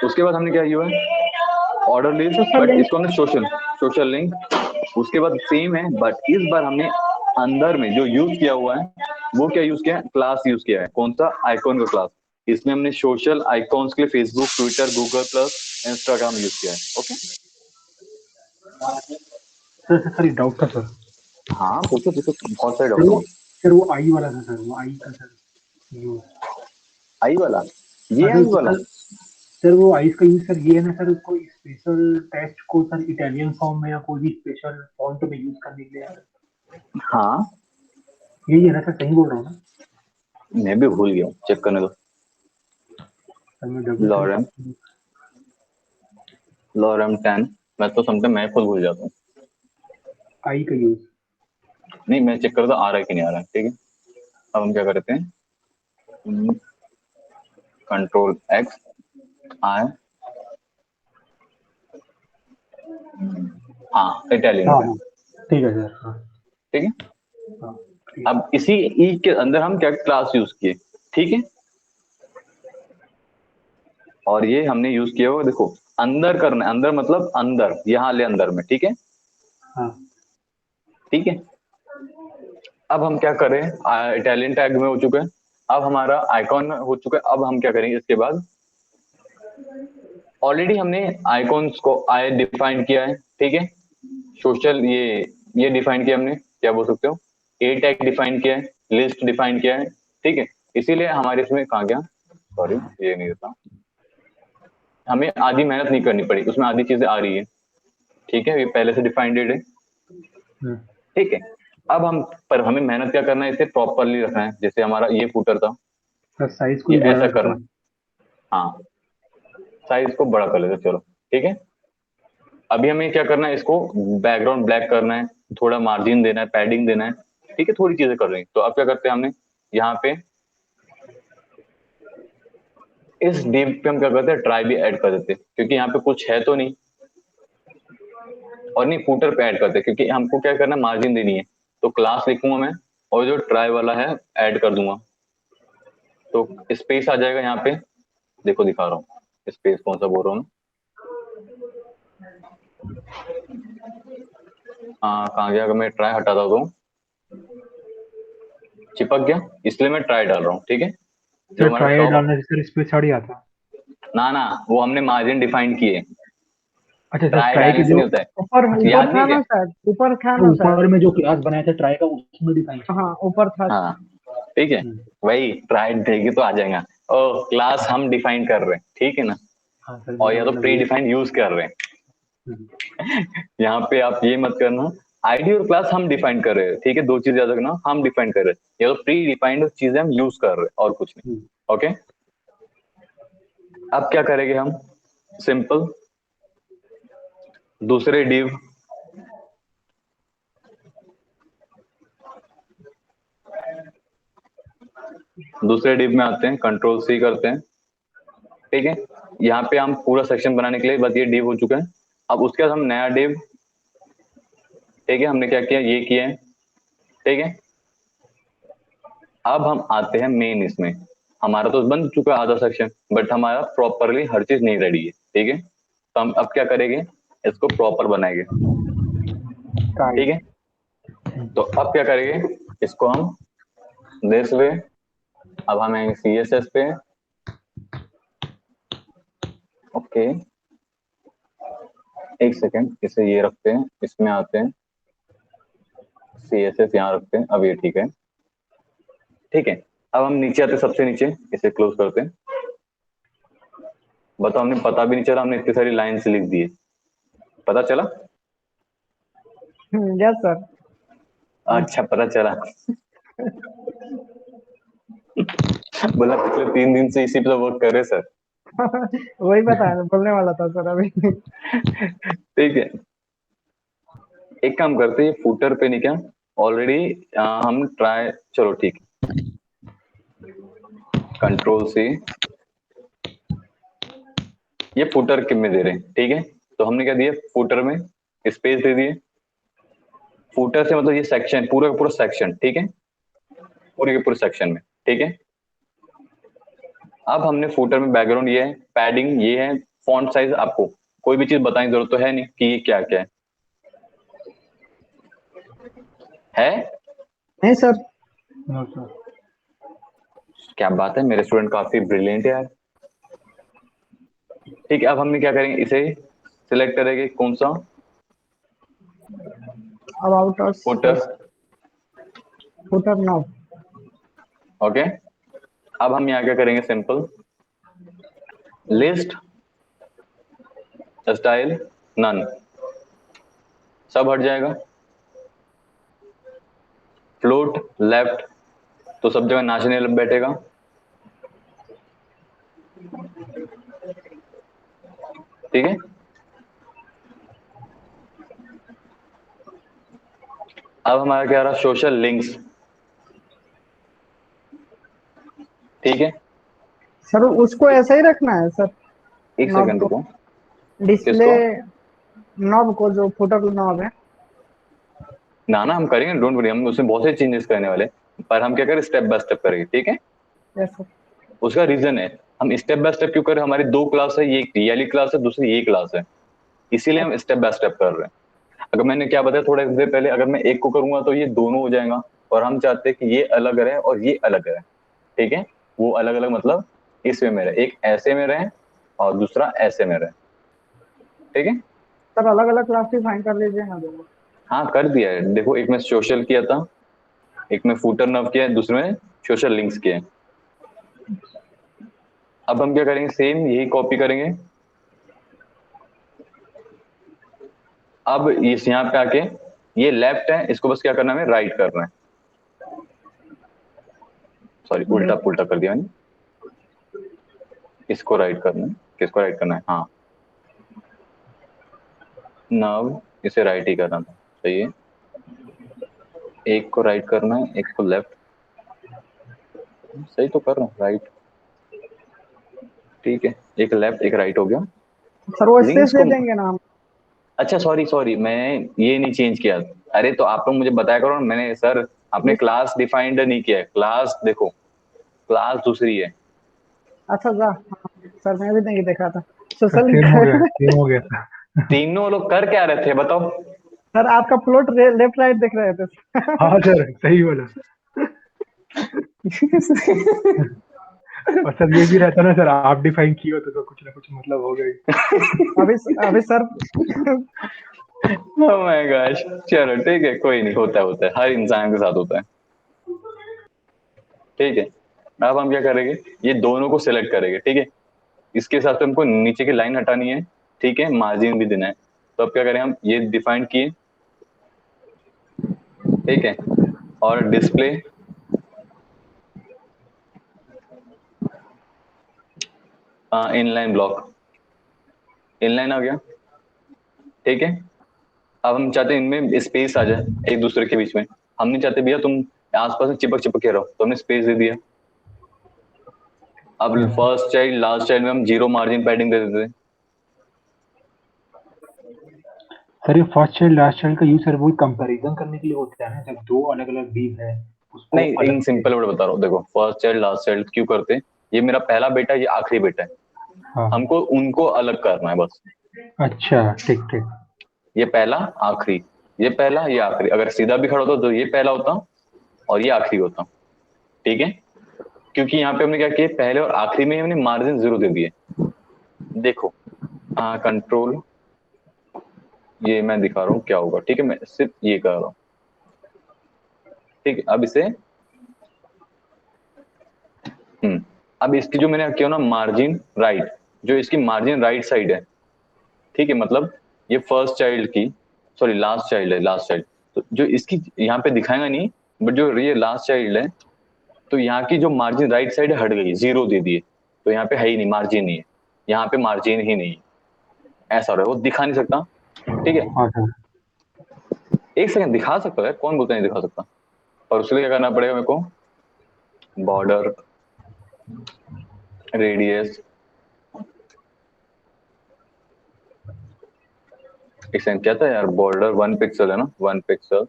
उसके बाद हमने क्या किया है order list, social but link. इसको हमने सोशल सोशल लिंक, उसके बाद सेम है, बट इस बार हमने अंदर में जो यूज किया हुआ है वो क्या यूज किया है, क्लास यूज किया है, कौन सा, आइकॉन का क्लास। इसमें हमने सोशल आइकॉन्स के लिए Facebook, Twitter, Google plus, Instagram use किया है, ओके। सर एक डाउट था सर। हाँ पूछो पूछो, बहुत सारे सर डाउट वो होंगे। सर वो आई वाला था सर, वो आई का सर यूज। आई वाला, हाँ ये सर आई वाला, सर वो आइस का यूज सर ये है ना सर, कोई स्पेशल टेक्स्ट को सर इटालियन फॉर्म में या कोई भी स्पेशल फॉन्ट में यूज करने के लिए है। हाँ यही है ना सर, सही बोल रहा हूँ ना। मैं भी भूल गया हूँ, चेक करने दो। सर मैं डब्ल्यू थ्री लॉरेम, लॉरेम 10, मैं तो समझता मैं खुद भूल जाता हूँ। आई का यूज। नहीं मैं चेक करता आ रहा है कि नहीं आ रहा है, ठीक है। अब हम क्या करते हैं, कंट्रोल एक्स, आए, हाँ इटालियन हो हाँ गया, हाँ ठीक है सर। हाँ ठीक है। हाँ ठीक है। अब इसी ई के अंदर हम क्या क्लास यूज किए, ठीक है। और ये हमने यूज किया हुआ, देखो अंदर करना है, अंदर मतलब अंदर, यहाँ ले अंदर में, ठीक है। हाँ ठीक है, अब हम क्या करें, इटालियन टैग में हो चुका है, अब हमारा आइकॉन हो चुका है। अब हम क्या करेंगे इसके बाद, ऑलरेडी हमने आइकॉन्स को आई डिफाइन किया है, ठीक है। सोशल ये डिफाइन किया हमने, क्या बोल सकते हो, ए टैग डिफाइन किया है, लिस्ट डिफाइन किया है, ठीक है। इसीलिए हमारे इसमें कहाँ गया, सॉरी ये नहीं था, हमें आधी मेहनत नहीं करनी पड़ी, उसमें आधी चीजें आ रही है, ठीक है, ये पहले से डिफाइंड है, हम्म, ठीक है। अब हम पर हमें मेहनत क्या करना है, इसे प्रॉपरली रखना है। जैसे हमारा ये फुटर था, सर साइज को ये भी बड़ा ऐसा रखता करना हूँ। है, हाँ साइज को बड़ा कर लेते हैं, चलो ठीक है। अभी हमें क्या करना है, इसको बैकग्राउंड ब्लैक करना है, थोड़ा मार्जिन देना है, पैडिंग देना है, ठीक है, थोड़ी चीजें कर रही हैं। तो अब क्या करते हैं, हमने यहाँ पे इस डिव पे हम क्या करते हैं, ट्राई भी ऐड कर देते हैं, क्योंकि यहाँ पे कुछ है तो नहीं, और नहीं फूटर पे ऐड करते हैं, क्योंकि हमको क्या करना है, मार्जिन देनी है। तो क्लास लिखूंगा मैं, और जो ट्राई वाला है ऐड कर दूंगा, तो स्पेस आ जाएगा यहाँ पे, देखो दिखा रहा हूँ स्पेस कौन सा बोल रहा हूँ। हाँ कहाँ गया, अगर मैं ट्राई हटाता तो चिपक गया, इसलिए मैं ट्राई डाल रहा हूँ, ठीक है। जो सर हमारा ट्राई टॉप, डालने से सर इस पे छड़ ही आता। ना वो हमने मार्जिन डिफाइन किए, अच्छा सर ट्राई ट्राई के डालने से जो नहीं होता ऊपर है, ऊपर याद था नहीं क्या। ना सर, ऊपर था तो ना सर। ऊपर में जो क्लास बनाया था ट्राई का उसमें डिफाइन किया। हाँ ऊपर था। हाँ ठीक है, हम्म, वही ट्राई देगी तो आ जाएगा। ओ क्लास हम डिफाइन कर रहे हैं, ठीक है ना, हाँ सर और मेरा या तो मतलब प्री ये। डिफाइंड यूज कर रहे हैं। हम्म, यहाँ पे आप ये मत करना, आईडी और क्लास हम डिफाइन कर रहे हैं, ठीक है, दो चीज याद रखना, हम डिफाइन कर रहे हैं, या तो प्री डिफाइंड चीजें हम यूज कर रहे हैं, और कुछ नहीं। हम्म, ओके, अब क्या करेंगे हम, सिंपल दूसरे डिव, दूसरे डिव में आते हैं, कंट्रोल सी करते हैं, ठीक है। यहाँ पे हम पूरा सेक्शन बनाने के लिए बस ये डिव हो चुका है। अब उसके बाद हम नया डिव, ठीक है, हमने क्या किया, ये किया है, ठीक है। अब हम आते हैं मेन, इसमें हमारा तो बन चुका है आधा सेक्शन, बट हमारा प्रॉपरली हर चीज नहीं रेडी है, ठीक है। तो हम अब क्या करेंगे, इसको प्रॉपर बनाएंगे, ट्राई। ठीक है। तो अब क्या करेंगे, इसको हम दिस वे, अब हम आएंगे CSS पे, ओके एक सेकेंड, इसे ये रखते हैं, इसमें आते हैं, CSS यहाँ रखते हैं, अब ये ठीक है, ठीक है। अब हम नीचे आते हैं, सबसे नीचे, इसे क्लोज करते हैं। बताओ, हमने पता भी नहीं चला, हमने इतनी सारी लाइन से लिख दी है, पता चला, यस सर। अच्छा पता चला। बोला पिछले 3 दिन से इसी पे वर्क कर रहे सर। वही बताया, बोलने वाला था सर अभी। ठीक है, एक काम करते हैं, फुटर पे नहीं क्या, ऑलरेडी हम ट्राई, चलो ठीक है, कंट्रोल से ये फुटर के में दे रहे हैं, ठीक है। तो हमने क्या दिया, फुटर में स्पेस दे दिए, फुटर से मतलब ये सेक्शन, पूरा का पूरा सेक्शन, ठीक है, पूरे के पूरे सेक्शन में, ठीक है। अब हमने फुटर में बैकग्राउंड ये है, पैडिंग ये है, फॉन्ट साइज, आपको कोई भी चीज बताने की जरूरत तो है नहीं कि ये क्या क्या है। नहीं सर। No sir. क्या बात है, मेरे स्टूडेंट काफी ब्रिलियंट है यार। ठीक है, अब हमने क्या करेंगे, इसे सिलेक्ट करेंगे, कौन सा, about us footer, footer now. Okay. अब हम यहाँ क्या करेंगे, सिंपल लिस्ट स्टाइल नन, सब हट जाएगा, फ्लोट लेफ्ट, तो सब जगह नाचने लग बैठेगा, ठीक है। अब हमारा क्या रहा, सोशल लिंक्स, ठीक है। सर उसको ऐसा ही रखना है सर। एक नॉब सेकंड को, रुको, डिस्प्ले किसको, नॉब को, जो फुटर नॉब है। ना हम करेंगे, डोंट वरी, हम उसमें बहुत से चेंजेस करने वाले हैं, पर हम क्या करें, स्टेप बाय स्टेप करेंगे, ठीक है। Yes sir. उसका रीजन है, हम स्टेप बाय स्टेप क्यों कर रहे हैं, हमारी दो क्लास है, ये ये वाली क्लास है, दूसरी ये क्लास है, इसीलिए हम स्टेप बाय स्टेप कर रहे हैं। अगर मैंने क्या बताया थोड़ा देर पहले, अगर मैं एक को करूंगा तो ये दोनों हो जाएगा, और हम चाहते हैं कि ये अलग रहे और ये अलग रहे, ठीक है। वो अलग अलग मतलब इस वे में रहे, एक ऐसे में रहे और दूसरा ऐसे में रहे, ठीक है। सर अलग अलग क्लास डिफाइन कर लीजिए ना दोनों। हाँ कर दिया है, देखो एक में सोशल किया था, एक में फूटर नव किया है, दूसरे में सोशल लिंक्स किए हैं। अब हम क्या करेंगे, सेम यही कॉपी करेंगे। अब इस यहाँ पे आके ये लेफ्ट है, इसको बस क्या करना है, राइट करना है, सॉरी उल्टा पुल्टा कर दिया मैंने, इसको राइट करना है, किसको राइट करना है, हाँ नव, इसे राइट ही करना था, सही है। एक को राइट करना है, एक को लेफ्ट, सही तो कर रहा हूँ, राइट, ठीक है, एक लेफ्ट एक राइट हो गया। सर वो स्पेस लिंक्स दे को, देंगे ना हम। अच्छा सॉरी सॉरी, मैं ये नहीं चेंज किया। अरे तो आप लोग मुझे बताया करो ना, मैंने सर आपने क्लास डिफाइंड नहीं किया है, क्लास देखो, क्लास दूसरी है। अच्छा जा, हाँ, सर मैं भी नहीं देखा था सर सोशल। सेम हो गया, सेम हो गया था। तीनों लोग कर क्या रहे थे बताओ। सर आपका फ्लोट लेफ्ट राइट देख रहे थे। हाँ सर सही बोला। और सर ये भी रहता ना सर, आप डिफाइन किए हो तो कुछ ना कुछ मतलब हो गई। अभी अभी सर। ओह माय गॉश, चलो ठीक है, कोई नहीं, होता है होता है, हर इंसान के साथ होता है, ठीक है। अब हम क्या करेंगे, ये दोनों को सिलेक्ट करेंगे, ठीक है। इसके हिसाब से हमको नीचे की लाइन हटानी है, ठीक है, मार्जिन भी देना है। तो अब क्या करें, हम ये डिफाइन किए, ठीक है, और डिस्प्ले इनलाइन ब्लॉक, इनलाइन आ गया, ठीक है। अब हम चाहते हैं इनमें स्पेस आ जाए एक दूसरे के बीच में, हम नहीं चाहते भैया तुम आसपास में चिपक चिपक के रहो, तो हमने स्पेस दे दिया। अब फर्स्ट चाइल्ड लास्ट चाइल्ड में हम जीरो मार्जिन पैडिंग दे देते हैं। सर ये फर्स्ट चाइल्ड लास्ट चाइल्ड का यूज सर वो कंपैरिजन करने के लिए होता है ना, जब दो अलग अलग बीज है उसको नहीं, इन अलग से। सिंपल वर्ड बता रहा हूँ, देखो फर्स्ट चाइल्ड लास्ट चाइल्ड क्यों करते हैं, ये मेरा पहला बेटा है, ये आखिरी बेटा है, हाँ हमको उनको अलग करना है बस। अच्छा ठीक ठीक। ये पहला आखिरी, ये पहला ये आखिरी, अगर सीधा भी खड़ा होता तो ये पहला होता और ये आखिरी होता, ठीक है। क्योंकि यहाँ पे हमने क्या किया, पहले और आखिरी में हमने मार्जिन जीरो दे दिए। देखो कंट्रोल, ये मैं दिखा रहा हूँ क्या होगा, ठीक है, मैं सिर्फ ये कर रहा हूँ, ठीक है। अब इसे अब इसकी जो मैंने किया ना मार्जिन राइट, जो इसकी मार्जिन राइट साइड है, ठीक है, मतलब ये फर्स्ट चाइल्ड की, सॉरी लास्ट चाइल्ड है, लास्ट चाइल्ड, तो जो इसकी यहाँ पे दिखाएगा नहीं, बट जो ये लास्ट चाइल्ड है, तो यहाँ की जो मार्जिन राइट साइड हट गई, जीरो दे दिए, तो यहाँ पे है ही नहीं, मार्जिन नहीं है, यहाँ पे मार्जिन ही नहीं है, ऐसा हो रहा है, वो दिखा नहीं सकता, ठीक है। हाँ सर। एक सेकंड दिखा सकता है, कौन बोलता है नहीं दिखा सकता, और उसके लिए क्या करना पड़ेगा मेरे को, बॉर्डर रेडियस, एक सेकंड क्या था यार, बॉर्डर 1 पिक्सल है ना, 1 पिक्सल,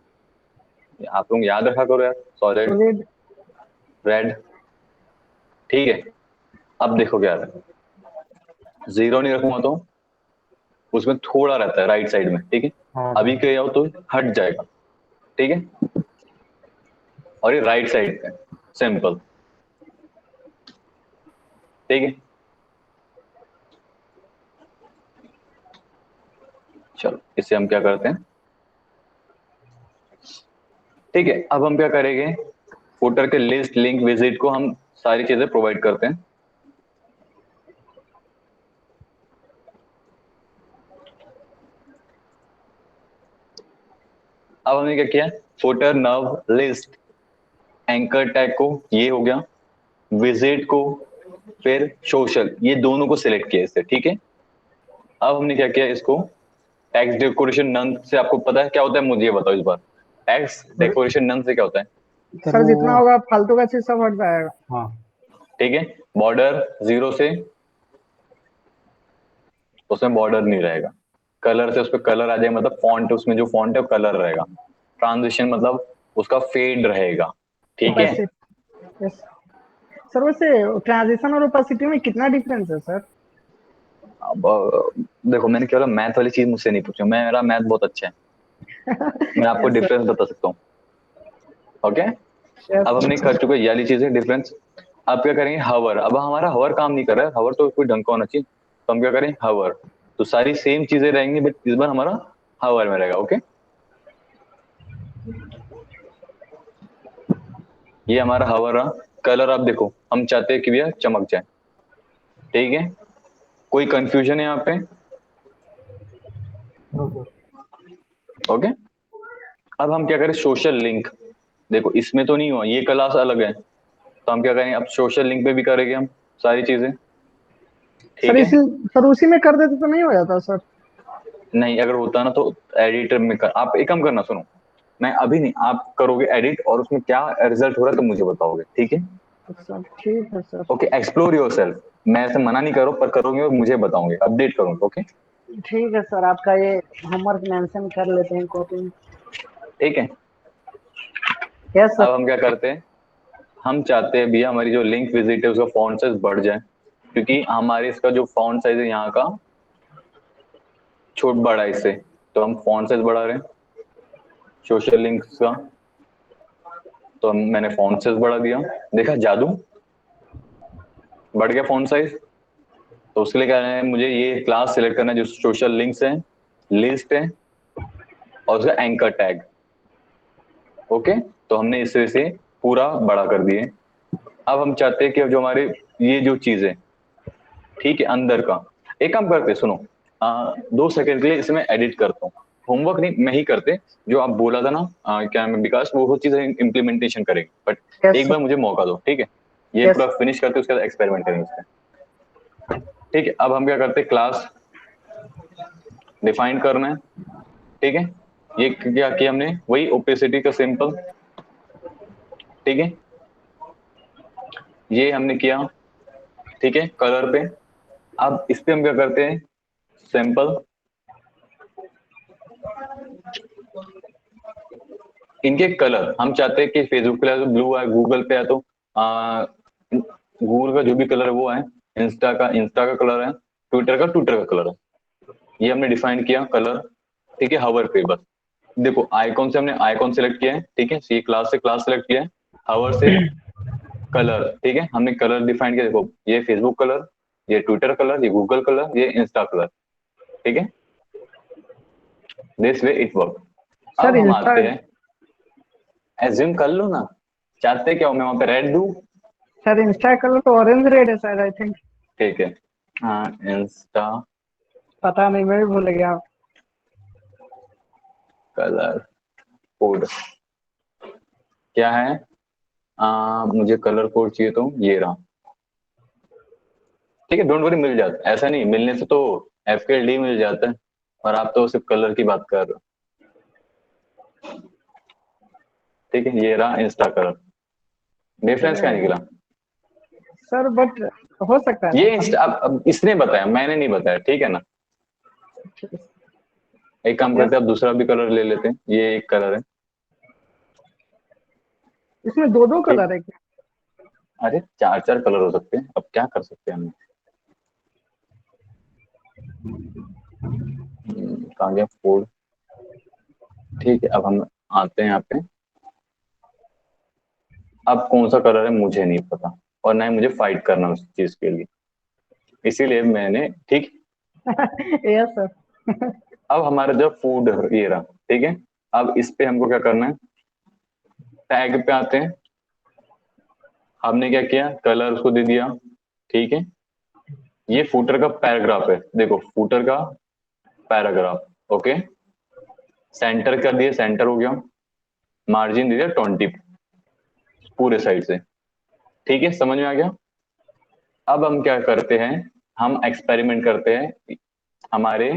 आप लोग याद रखा करो यार, सॉलिड सॉलिड। रेड, ठीक है। अब देखो क्या है, जीरो नहीं रखूंगा तो उसमें थोड़ा रहता है राइट साइड में, ठीक है। हाँ अभी सर। के आओ तो हट जाएगा, ठीक है, और ये राइट साइड पे सिंपल, ठीक है। चलो इसे हम क्या करते हैं, ठीक है। अब हम क्या करेंगे, फुटर के लिस्ट लिंक विजिट को हम सारी चीजें प्रोवाइड करते हैं। अब हमने क्या किया, फुटर नव लिस्ट एंकर टैग को, ये हो गया, विजिट को, फिर सोशल, ये दोनों को सिलेक्ट किया इससे, ठीक है। अब हमने क्या किया, इसको टेक्स्ट डेकोरेशन नन से, आपको पता है क्या होता है, मुझे ये बताओ इस बार, टेक्स्ट डेकोरेशन नन से क्या होता है। सर सर वो जितना होगा फालतू का चीज सब हट जाएगा। हाँ ठीक है, बॉर्डर जीरो से, उसमें बॉर्डर नहीं रहेगा, कलर से उस पर कलर आ जाएगा, मतलब फॉन्ट, उसमें जो फॉन्ट है वो कलर रहेगा, ट्रांजिशन मतलब उसका फेड रहेगा, ठीक है। ओपेसिटी। यस। सर वैसे ट्रांजिशन और ओपेसिटी में कितना डिफरेंस है सर? अब देखो, मैंने केवल मैथ वाली चीज मुझसे नहीं पूछी, मेरा मैथ बहुत अच्छा है, मैं आपको यस डिफरेंस बता सकता हूँ। ओके, अब हमने सर। कर चुके ये वाली चीजें डिफरेंस। अब क्या करेंगे, हवर। अब हमारा हवर काम नहीं कर रहा है, हवर तो कोई ढंग का होना चाहिए, तो हम क्या करें, हवर। तो सारी सेम चीजें रहेंगी, बट इस बार हमारा हवर में रहेगा। ओके, ये हमारा हवर रहा। कलर आप देखो, हम चाहते हैं कि भैया चमक जाए, ठीक है। कोई कंफ्यूजन है यहाँ पे? ओके, अब हम क्या करें, सोशल लिंक। देखो इसमें तो नहीं हुआ, ये क्लास अलग है, तो हम क्या करेंगे, अब सोशल लिंक पे भी करेंगे हम सारी चीजें, सर ठीक है। इसी सर उसी में कर देते तो नहीं हो जाता सर? नहीं, अगर होता ना तो एडिटर में कर, आप एक काम करना, सुनो, मैं अभी नहीं, आप करोगे एडिट और उसमें क्या रिजल्ट हो रहा है तो मुझे बताओगे, ठीक है। सर ठीक है सर। ओके, एक्सप्लोर योरसेल्फ, मैं ऐसे मना नहीं करो, पर करोगे और मुझे बताओगे, अपडेट करूंगा। ओके, ठीक है सर, आपका ये होमवर्क मेंशन कर लेते हैं कॉपी में। ठीक है। यस अब सर। हम क्या करते हैं, हम चाहते हैं भैया हमारी जो लिंक विजिट है उसका फॉन्ट साइज बढ़ जाए, क्योंकि हमारे इसका जो फॉन्ट साइज है यहाँ का छोट बड़ा है इससे, तो हम फॉन्ट साइज बढ़ा रहे हैं सोशल लिंक्स का। तो मैंने फॉन्ट साइज बढ़ा दिया, देखा जादू, बढ़ गया फॉन्ट साइज। तो उसके लिए क्या है, मुझे ये क्लास सिलेक्ट करना है जो सोशल लिंक्स है, लिस्ट है, और उसका एंकर टैग। ओके, तो हमने इस तरह से पूरा बड़ा कर दिए। अब हम चाहते हैं कि अब जो हमारे ये जो चीज है, ठीक है, अंदर का, एक काम करते हैं, सुनो, 2 सेकंड के लिए इसमें एडिट करता हूँ। होमवर्क नहीं, मैं ही करते, जो आप बोला था ना, क्या नाम है, विकास, वो चीज इम्प्लीमेंटेशन करेंगे, बट यस एक सर। बार मुझे मौका दो, ठीक है। ये यस। पूरा फिनिश करते उसके बाद एक्सपेरिमेंट करेंगे इस पे, ठीक है। अब हम क्या करते हैं, क्लास डिफाइन करना है, ठीक है। ये क्या किया हमने, वही ओपेसिटी का सिंपल, ठीक है, ये हमने किया, ठीक है, कलर पे। अब इस पे हम क्या करते हैं, सिंपल, इनके कलर हम चाहते हैं कि फेसबुक पे तो ब्लू है, गूगल पे है तो गूगल का जो भी कलर है वो है, इंस्टा का कलर है, ट्विटर का कलर है। ये हमने डिफाइन किया कलर, ठीक है, हवर पे बस। देखो आइकॉन से हमने आइकॉन सेलेक्ट किया है, ठीक है, सी क्लास से क्लास सेलेक्ट किया है, हवर से कलर, ठीक है, हमने कलर डिफाइन किया। देखो ये फेसबुक कलर, ये ट्विटर कलर, ये गूगल कलर, ये इंस्टा कलर, ठीक है, this way it work. Sir अब हम इंस्टा आते हैं, एज्यूम कर लो ना, चाहते क्या हो, मैं वहां पे रेड दूं? सर इंस्टा कलर तो ऑरेंज रेड है सर, आई थिंक। ठीक है, हाँ, इंस्टा पता नहीं, मैं भी भूल गया। कलर कोड क्या है, मुझे कलर कोड चाहिए, तो ये रहा, ठीक है, डोंट वरी, मिल जाता है, ऐसा नहीं, मिलने से तो FKD मिल जाता है, और आप तो सिर्फ कलर की बात कर रहे हो, ठीक है, ये रहा इंस्टा कलर। डिफरेंस क्या चलिए निकला? सर, बट हो सकता है ना ये सर? इंस्टा, अब इसने बताया, मैंने नहीं बताया, ठीक है ना। एक काम यस। करते हैं, अब दूसरा भी कलर ले लेते हैं, ये एक कलर है, इसमें दो दो ठीक। कलर है क्या? अरे चार चार कलर हो सकते हैं, अब क्या कर सकते हैं हम। कहाँ गया फूड, ठीक है। अब हम आते हैं यहाँ पे, अब कौन सा कलर है मुझे नहीं पता, और ना ही मुझे फाइट करना उस चीज के लिए, इसीलिए मैंने, ठीक। Yes sir. अब हमारा जो फूड ये रहा, ठीक है। अब इस पे हमको क्या करना है, टैग पे आते हैं, हमने क्या किया, कलर उसको दे दिया, ठीक है। ये फूटर का पैराग्राफ है, देखो फूटर का पैराग्राफ, ओके। सेंटर कर दिया, सेंटर हो गया, मार्जिन दे दिया 20 पूरे साइड से, ठीक है, समझ में आ गया। अब हम क्या करते हैं, हम एक्सपेरिमेंट करते हैं हमारे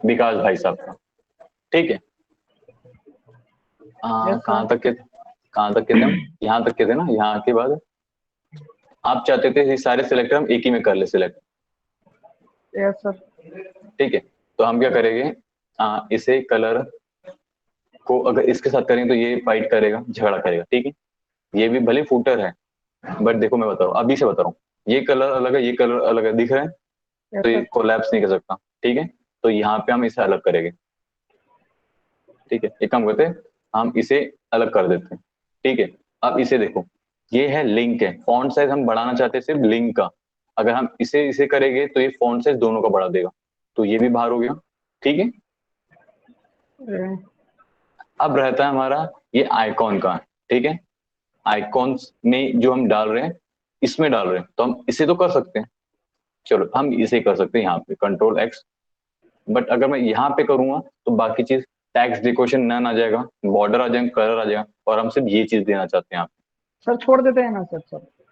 विकास भाई साहब का, ठीक है। Yes sir. कहाँ तक के, कहाँ तक के थे हम, यहाँ तक के थे ना, यहाँ के बाद आप चाहते थे ये सारे सिलेक्टर हम एक ही में कर ले सिलेक्ट, यस सर। ठीक है। तो हम क्या करेंगे, इसे कलर को अगर इसके साथ करें तो ये फाइट करेगा, झगड़ा करेगा, ठीक है। ये भी भले फूटर है, बट देखो मैं बता रहा हूँ, अभी से बता रहा हूँ, ये कलर अलग है, ये कलर अलग है, दिख रहा है? यस तो ये सर। कोलैप्स नहीं कर सकता, ठीक है? तो यहाँ पे हम इसे अलग करेंगे, ठीक है? एक काम करते हैं, हम इसे अलग कर देते हैं, ठीक है? अब इसे देखो, ये है लिंक है, फॉन्ट साइज हम बढ़ाना चाहते हैं सिर्फ लिंक का, अगर हम इसे इसे करेंगे तो ये फॉन्ट साइज दोनों का बढ़ा देगा, तो ये भी बाहर हो गया, ठीक है? अब रहता है हमारा ये आइकॉन का, ठीक है? आइकॉन्स में जो हम डाल रहे हैं, इसमें डाल रहे हैं, तो हम इसे तो कर सकते हैं, चलो हम इसे कर सकते हैं यहाँ पे कंट्रोल एक्स। बट अगर मैं यहाँ पे करूंगा तो बाकी चीज टैक्स डेकोरेशन नन आ जाएगा, बॉर्डर आ जाएगा, कलर आ जाएगा, और हम सिर्फ ये चीज देना चाहते हैं यहाँ सर छोड़ देते हैं ना सर सर। पे,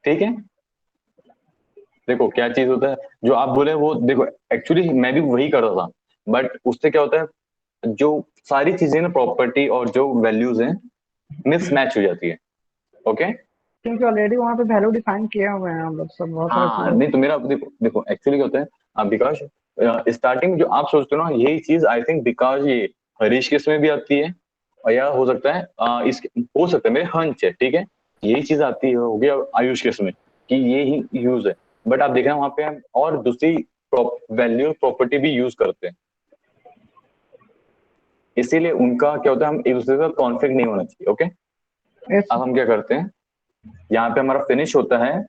ठीक है? देखो क्या चीज होता है, जो आप बोले वो देखो, एक्चुअली मैं भी वही कर रहा था, बट उससे क्या होता है, जो सारी चीजें ना प्रॉपर्टी और जो वैल्यूज हैं मिसमैच हो जाती है, ओके? क्योंकि ऑलरेडी वहाँ पे वैल्यू डिफाइन किए हुए हैं हम लोग सब बहुत सारे हाँ चीजें। नहीं तो मेरा देखो देखो एक्चुअली क्या होता है, विकास, स्टार्टिंग में जो आप सोचते हो ना, यही चीज आई थिंक विकास ये हरीश केस में भी आती है, और या हो सकता है इस हो सकता है, मेरे हंच है, ठीक है? यही चीज आती है, हो गया आयुष केस में कि ये ही यूज है, बट आप देख रहे हैं वहां पे हम और दूसरी वैल्यू प्रॉपर्टी भी यूज करते हैं, इसीलिए उनका क्या होता है, हम एक दूसरे का कॉन्फ्लिक्ट नहीं होना चाहिए, ओके? यस अब हम क्या करते हैं, यहाँ पे हमारा फिनिश होता है,